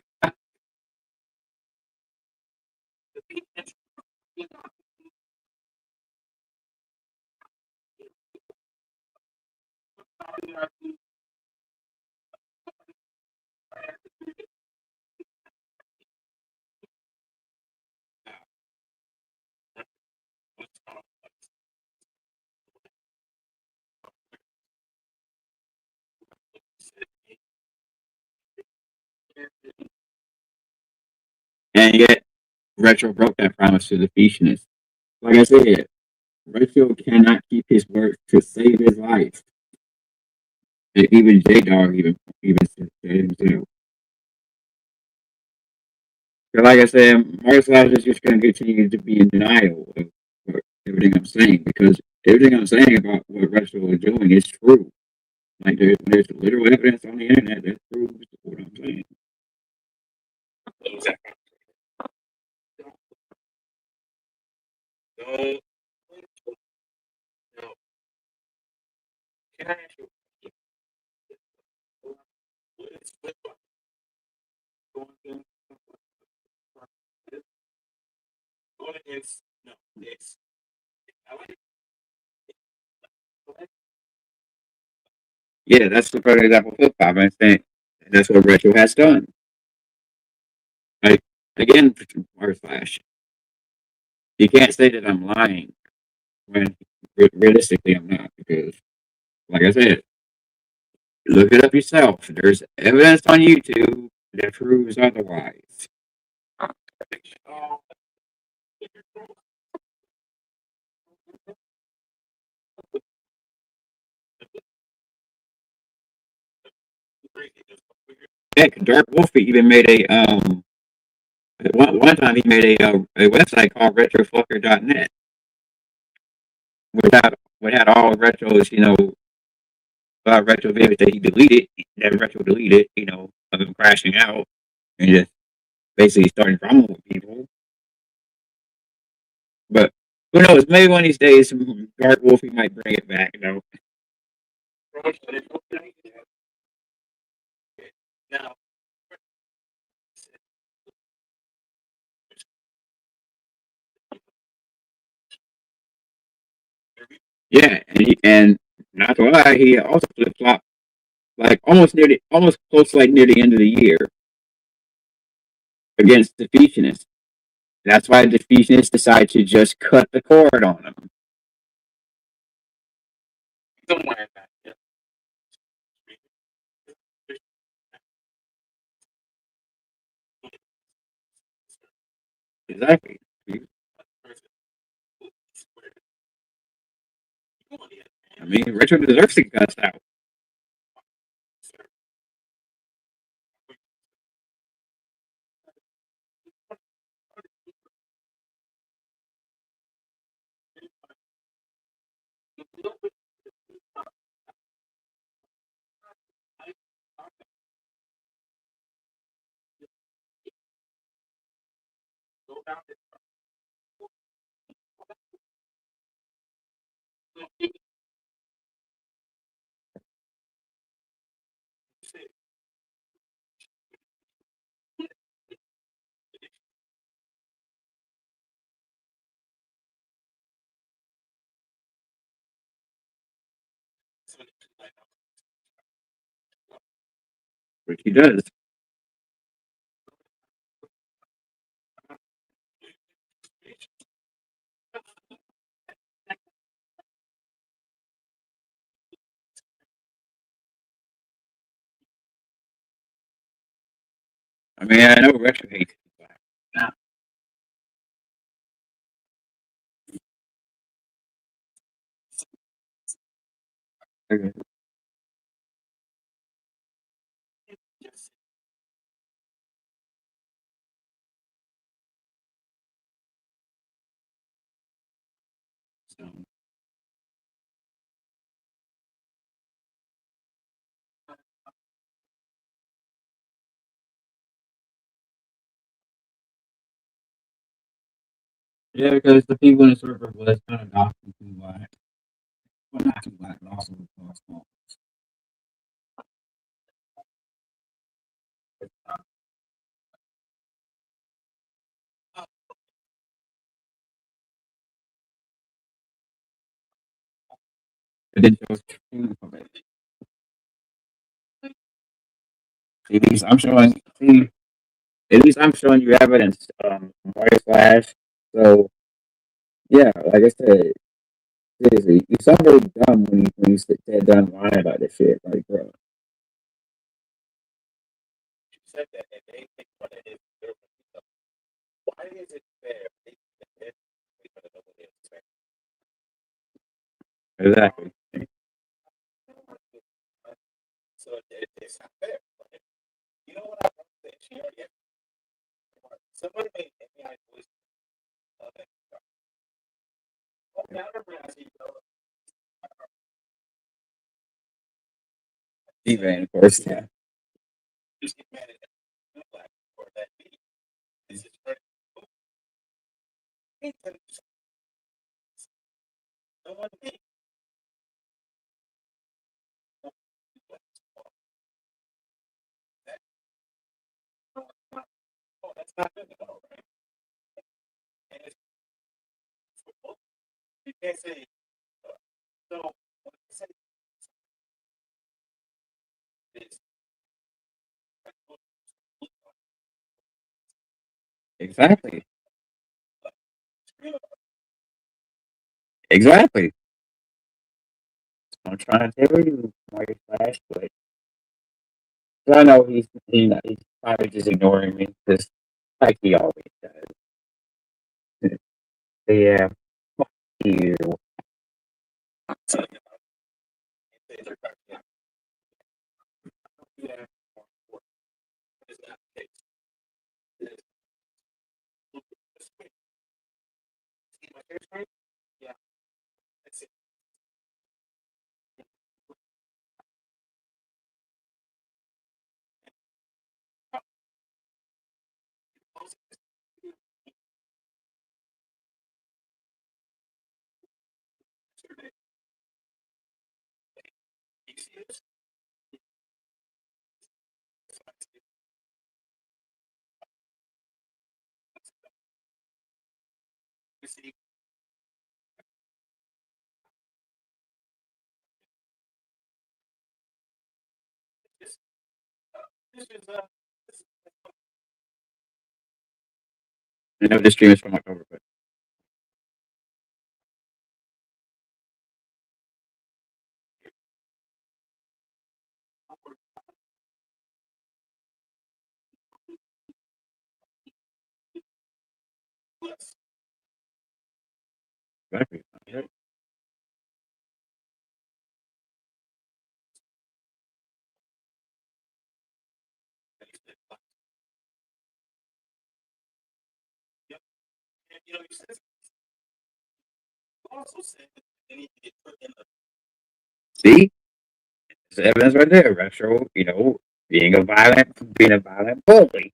Speaker 1: And yet Retro broke that promise to the Fusionist. Like I said, Retro cannot keep his word to save his life. And even J Dog even said himself. So like I said, MarioSlash is just going to continue to be in denial of everything I'm saying because everything I'm saying about what Retro is doing is true. Like there's literal evidence on the internet that proves what I'm saying.
Speaker 2: No, no. Can I ask you what is flip flop going against? Going against? No, it's. I like.
Speaker 1: Yeah, that's the perfect example of flip flop. I think that's what Retro has done. Like again, MarioSlash, you can't say that I'm lying when realistically I'm not because, like I said, look it up yourself. There's evidence on YouTube that proves otherwise. Heck, Dark Wolf even made one time he made a website called retrofucker.net which had all retros, retro videos that he deleted, that retro deleted, of him crashing out and just basically starting drama with people. But who knows? Maybe one of these days, Dark Wolf might bring it back.
Speaker 2: Now,
Speaker 1: Yeah, and not to lie, he also flip flopped like almost close like near the end of the year against the Fusionists. That's why the Fusionists decided to just cut the cord on him.
Speaker 2: somewhere back there.
Speaker 1: Exactly. I mean, Richard deserves to cuss out. Which he does. I mean, I know Retro hates black. Nah. Okay. So, yeah, because the people in the server was kind of doctored too black. Well, not too black, but also small. It didn't show true from it. At least I'm showing. See, at least I'm showing you evidence. MarioSlash. So yeah, like I said, seriously, you sound really dumb when you sit there done lying about this shit. Like, bro,
Speaker 2: said that, and they think what it is. Why is it fair? They for the double dip.
Speaker 1: exactly.
Speaker 2: So it's not fair. You know what I want to say? She already somebody made AI voice. Oh, now I realize you know.
Speaker 1: Even of course, yeah.
Speaker 2: Just get mad at that black or that me. This is right. No one me. Oh, that's not good at all, right? And it's you can't say so. Say this.
Speaker 1: Exactly. Exactly. I'm trying to tell you, MarioSlash, but I know he's probably just ignoring me because like he always does. Yeah, fuck you.
Speaker 2: Yeah. It's not the case. My hair's right? Yeah. That's it. You see this? You see this? This is this
Speaker 1: I know this stream is from October, but
Speaker 2: is
Speaker 1: exactly. Yeah.
Speaker 2: you know, you said also said that they need to get put in the
Speaker 1: See, there's evidence right there. Retro, being a violent bully.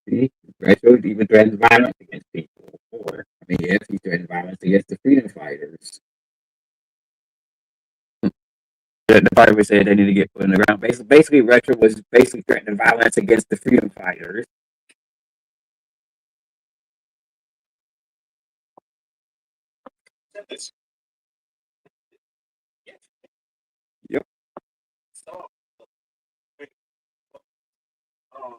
Speaker 1: See, Retro even threatens violence against people. Or, I mean, yes, he threatened violence against the freedom fighters. The part we said they need to get put in the ground. Basically, Retro was basically threatening violence against the freedom fighters.
Speaker 2: this. Yeah.
Speaker 1: Yep.
Speaker 2: So, uh,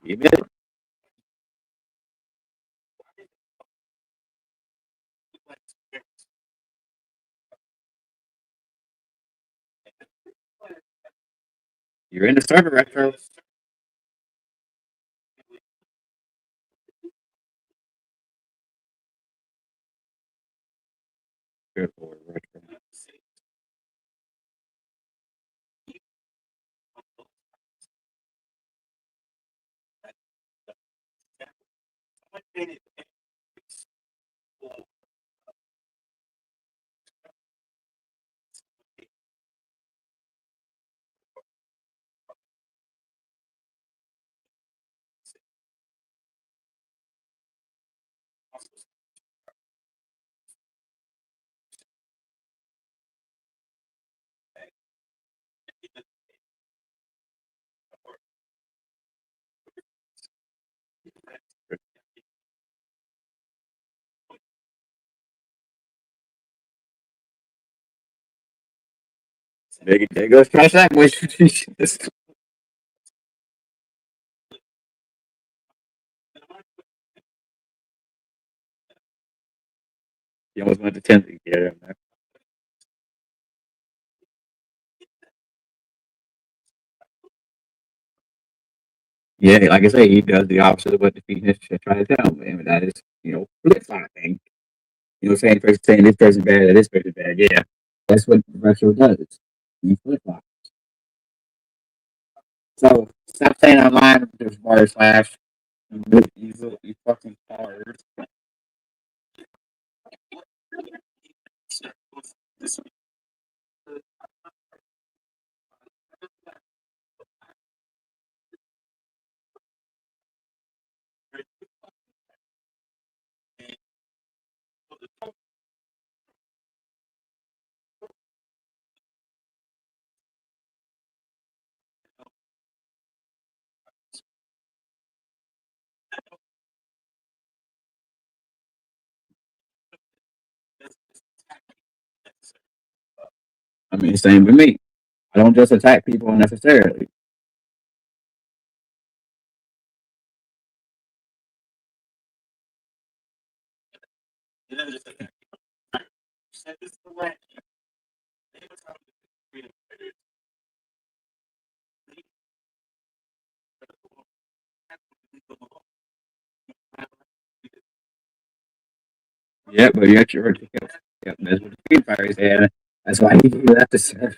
Speaker 1: Even You're in the server retro. Good boy, retro. There goes Trash that boy. He almost went to 10th. Yeah, yeah, like I say, he does the opposite of what the Phoenix trying to tell him. And that is, flip flopping. Saying person saying this person's bad or this person's bad. Yeah, that's what retro does. You flip flop. So stop saying online there's MarioSlash. You fucking cars. I mean, same with me. I don't just attack people unnecessarily. Yeah, but you actually heard yeah, that's what the Street Fighter said. That's why he left the server.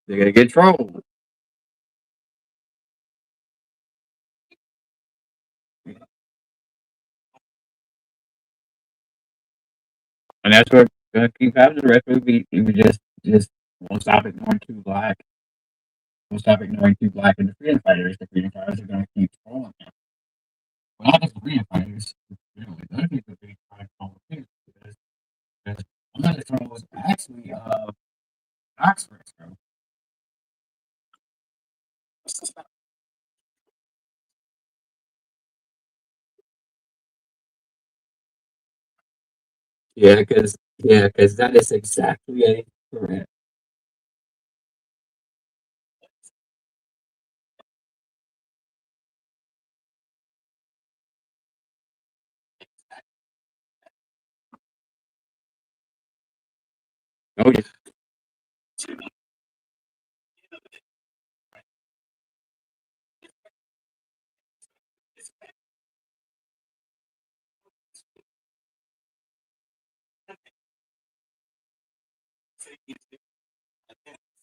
Speaker 1: They're gonna get trolled. And that's what gonna keep happening the rest of the week. You just won't stop ignoring two black. Won't stop ignoring two black and the freedom fighters. The freedom fighters are gonna keep trolling them. Well, not just the freedom fighters. The other people are being trying to troll too. Because one of the trolls actually Oxford. So. Yeah, because that is exactly correct. Oh yeah.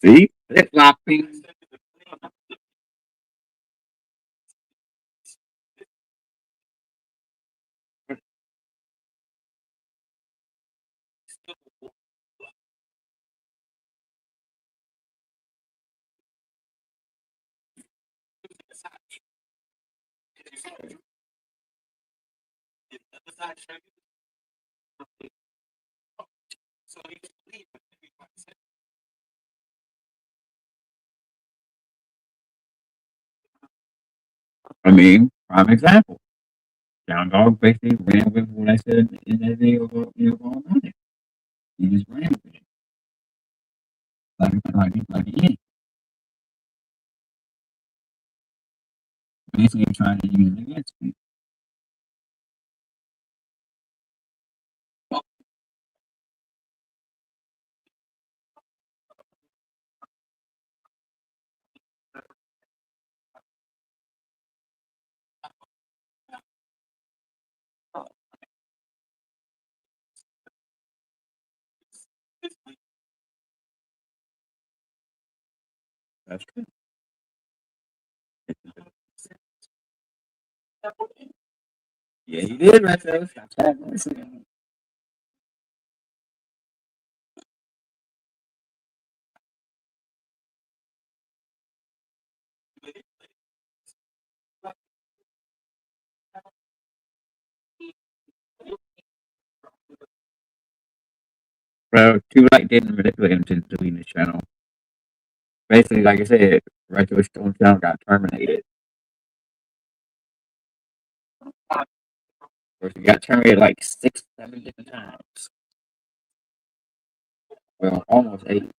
Speaker 1: See, flip flopping. I mean, prime example. Down dog basically ran with what I said in that video about going on it. He just ran with it. Like an idiot. Basically trying to use it against me. That's good. Yeah, he did, Retro. That's right. Bro, Too Light didn't manipulate him to delete his channel. Basically, like I said, Retro's own channel got terminated. Or he got terminated like 6, 7 different times. Well, almost 8.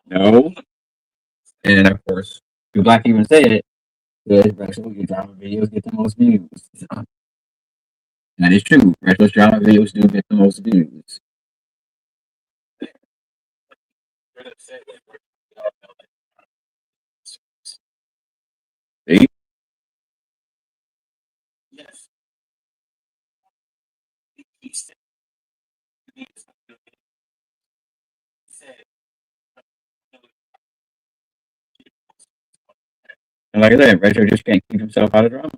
Speaker 1: No. And of course, Too Black even said that Retro drama videos get the most views. That is true. Retro's drama videos do get the most views. See? And like I said, Retro just can't keep himself out of drama.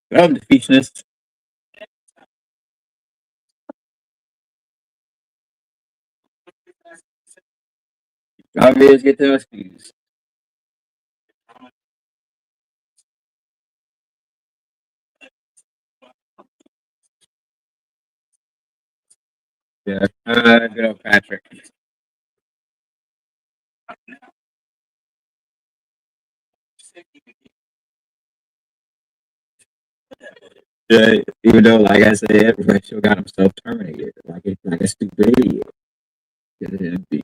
Speaker 1: Well, the speechless. Drama videos get the most views. Yeah. Good old Patrick. Yeah, even though, like I said, Rachel got himself terminated. Like a stupid idiot. And be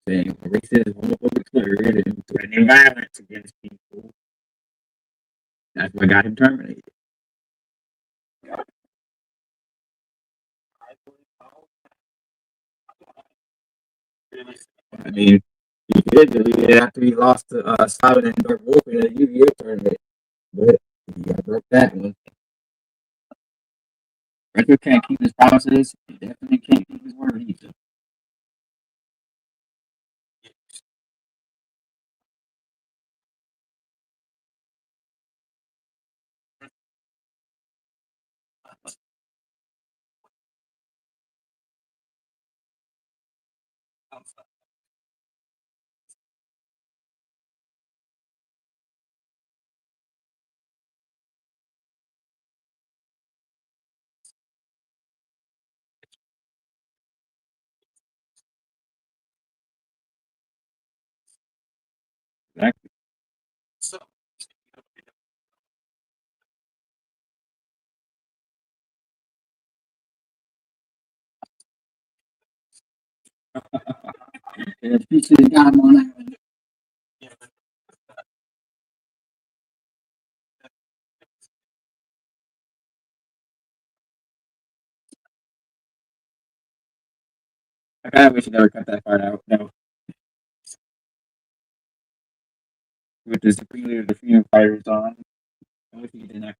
Speaker 1: saying racist, homophobic slurs and threatening violence against people. That's what got him terminated. I mean, he did delete it after he lost to Simon and Dark Wolf in a Yu-Gi-Oh tournament. But he got broke that one. Retro can't keep his promises. He definitely can't keep his word either. Exactly. And the future got him on that. I kind of wish he never cut that part out. No, with the Supreme Leader of the Freedom Fighters on. I wish he did not.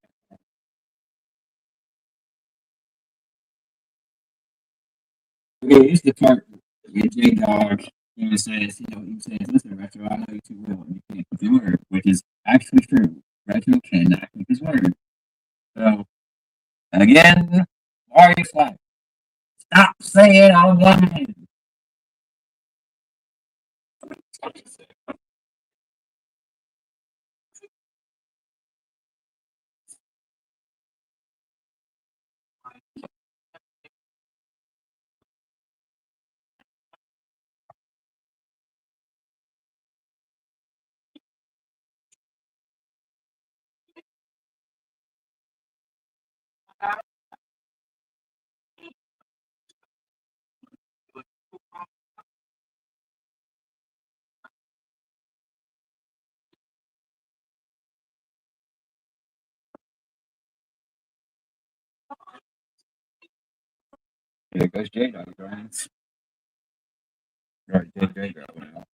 Speaker 1: Okay, here's the part where J Dog even says, he says, listen, Retro, I know you too well, and you can't keep your word, which is actually true. Retro cannot keep his word. So, again, MarioSlash, stop saying I'm lying. There goes J Dog, right? Right, J Dog.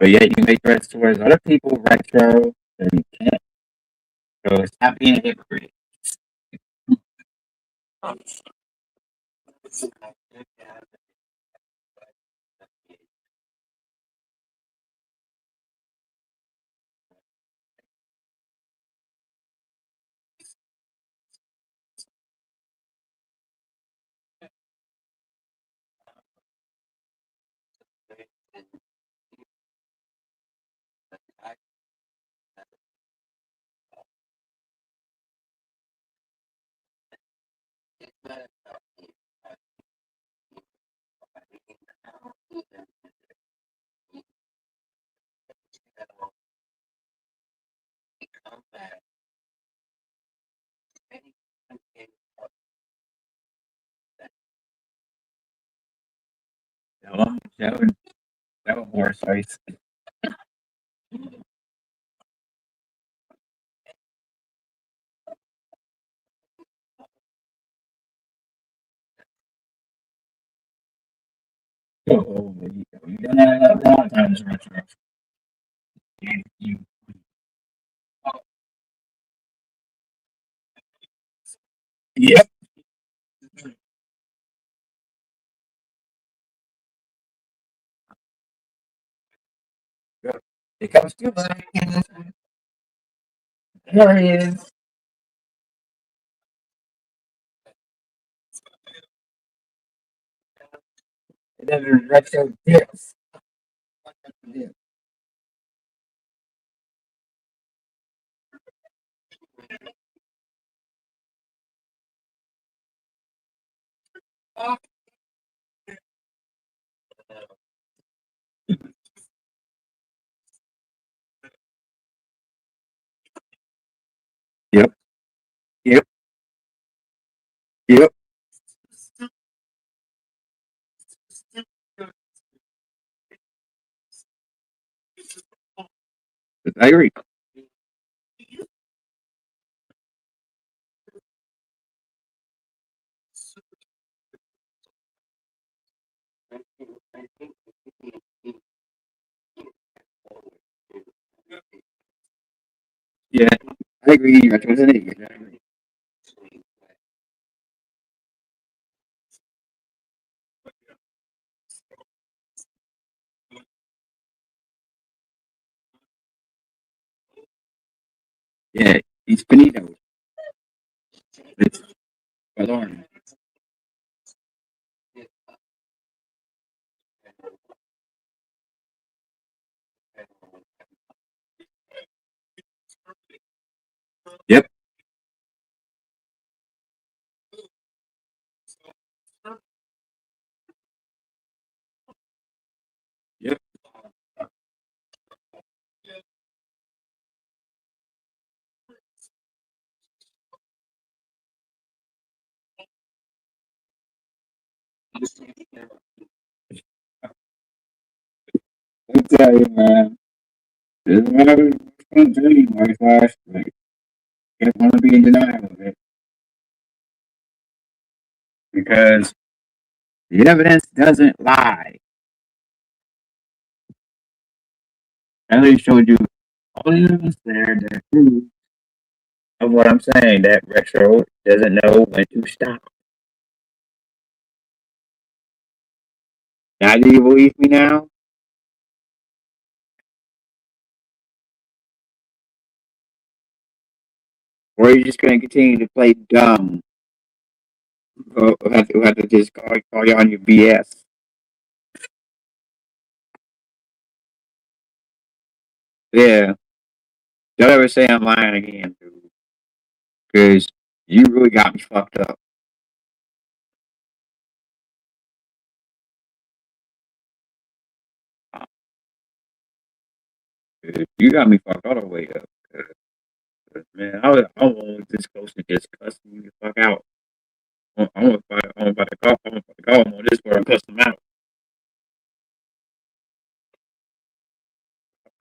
Speaker 1: But yet you make threats towards other people retro, and you can't. So stop being a hypocrite. That was more spice. Oh, you done that a lot of times retro. You, yep. It comes to back. There he is. And then there's retro dips. Yep. Yep. Yep. I agree. Yeah, I agree. Retro's an idiot. I agree. Yeah, he's finito. It's alarming. Yep. Yep. I tell you, man. Doesn't matter what's going to do, my gosh. Like, you don't want to be in denial of it because the evidence doesn't lie. I literally showed you all the evidence there that proves of what I'm saying. That retro doesn't know when to stop. Now, do you believe me now? Or are you just going to continue to play dumb? We'll have to just call you on your BS. Yeah. Don't ever say I'm lying again, dude. Because you really got me fucked up. You got me fucked all the way up. Man, I was this close to just cussing you the fuck out. I'm about to call him on this where I cuss him out.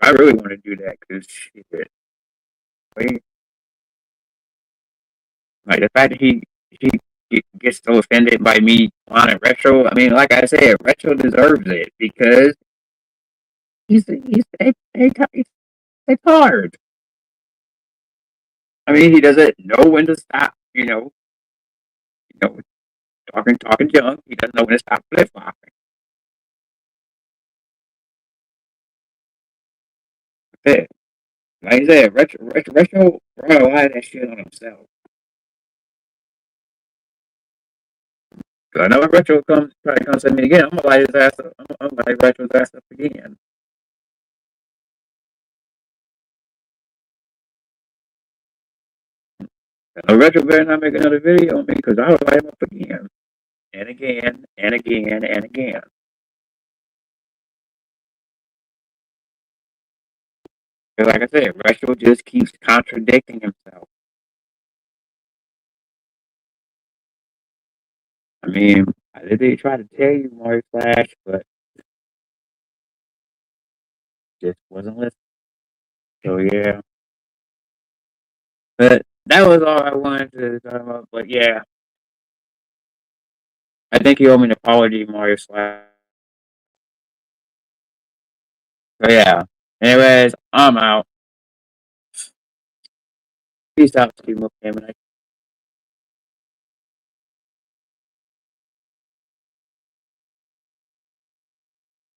Speaker 1: I really want to do that because shit, wait, like the fact that he gets so offended by me on retro. I mean, like I said, retro deserves it because he's a card. I mean, he doesn't know when to stop. Talking junk. He doesn't know when to stop flip flopping. Like I said, retro brought a lot of that shit on himself. So I know if retro comes at me again, I'm gonna light his ass up. I'm gonna light retro's ass up again. I know retro better not make another video on me because I'll light him up again and again and again and again. Like I said, retro just keeps contradicting himself. I mean, I did try to tell you, MarioSlash, but just wasn't listening. So yeah, but that was all I wanted to talk about. But yeah, I think you owe me an apology, MarioSlash. So yeah. Anyways, I'm out. Peace out, Steve.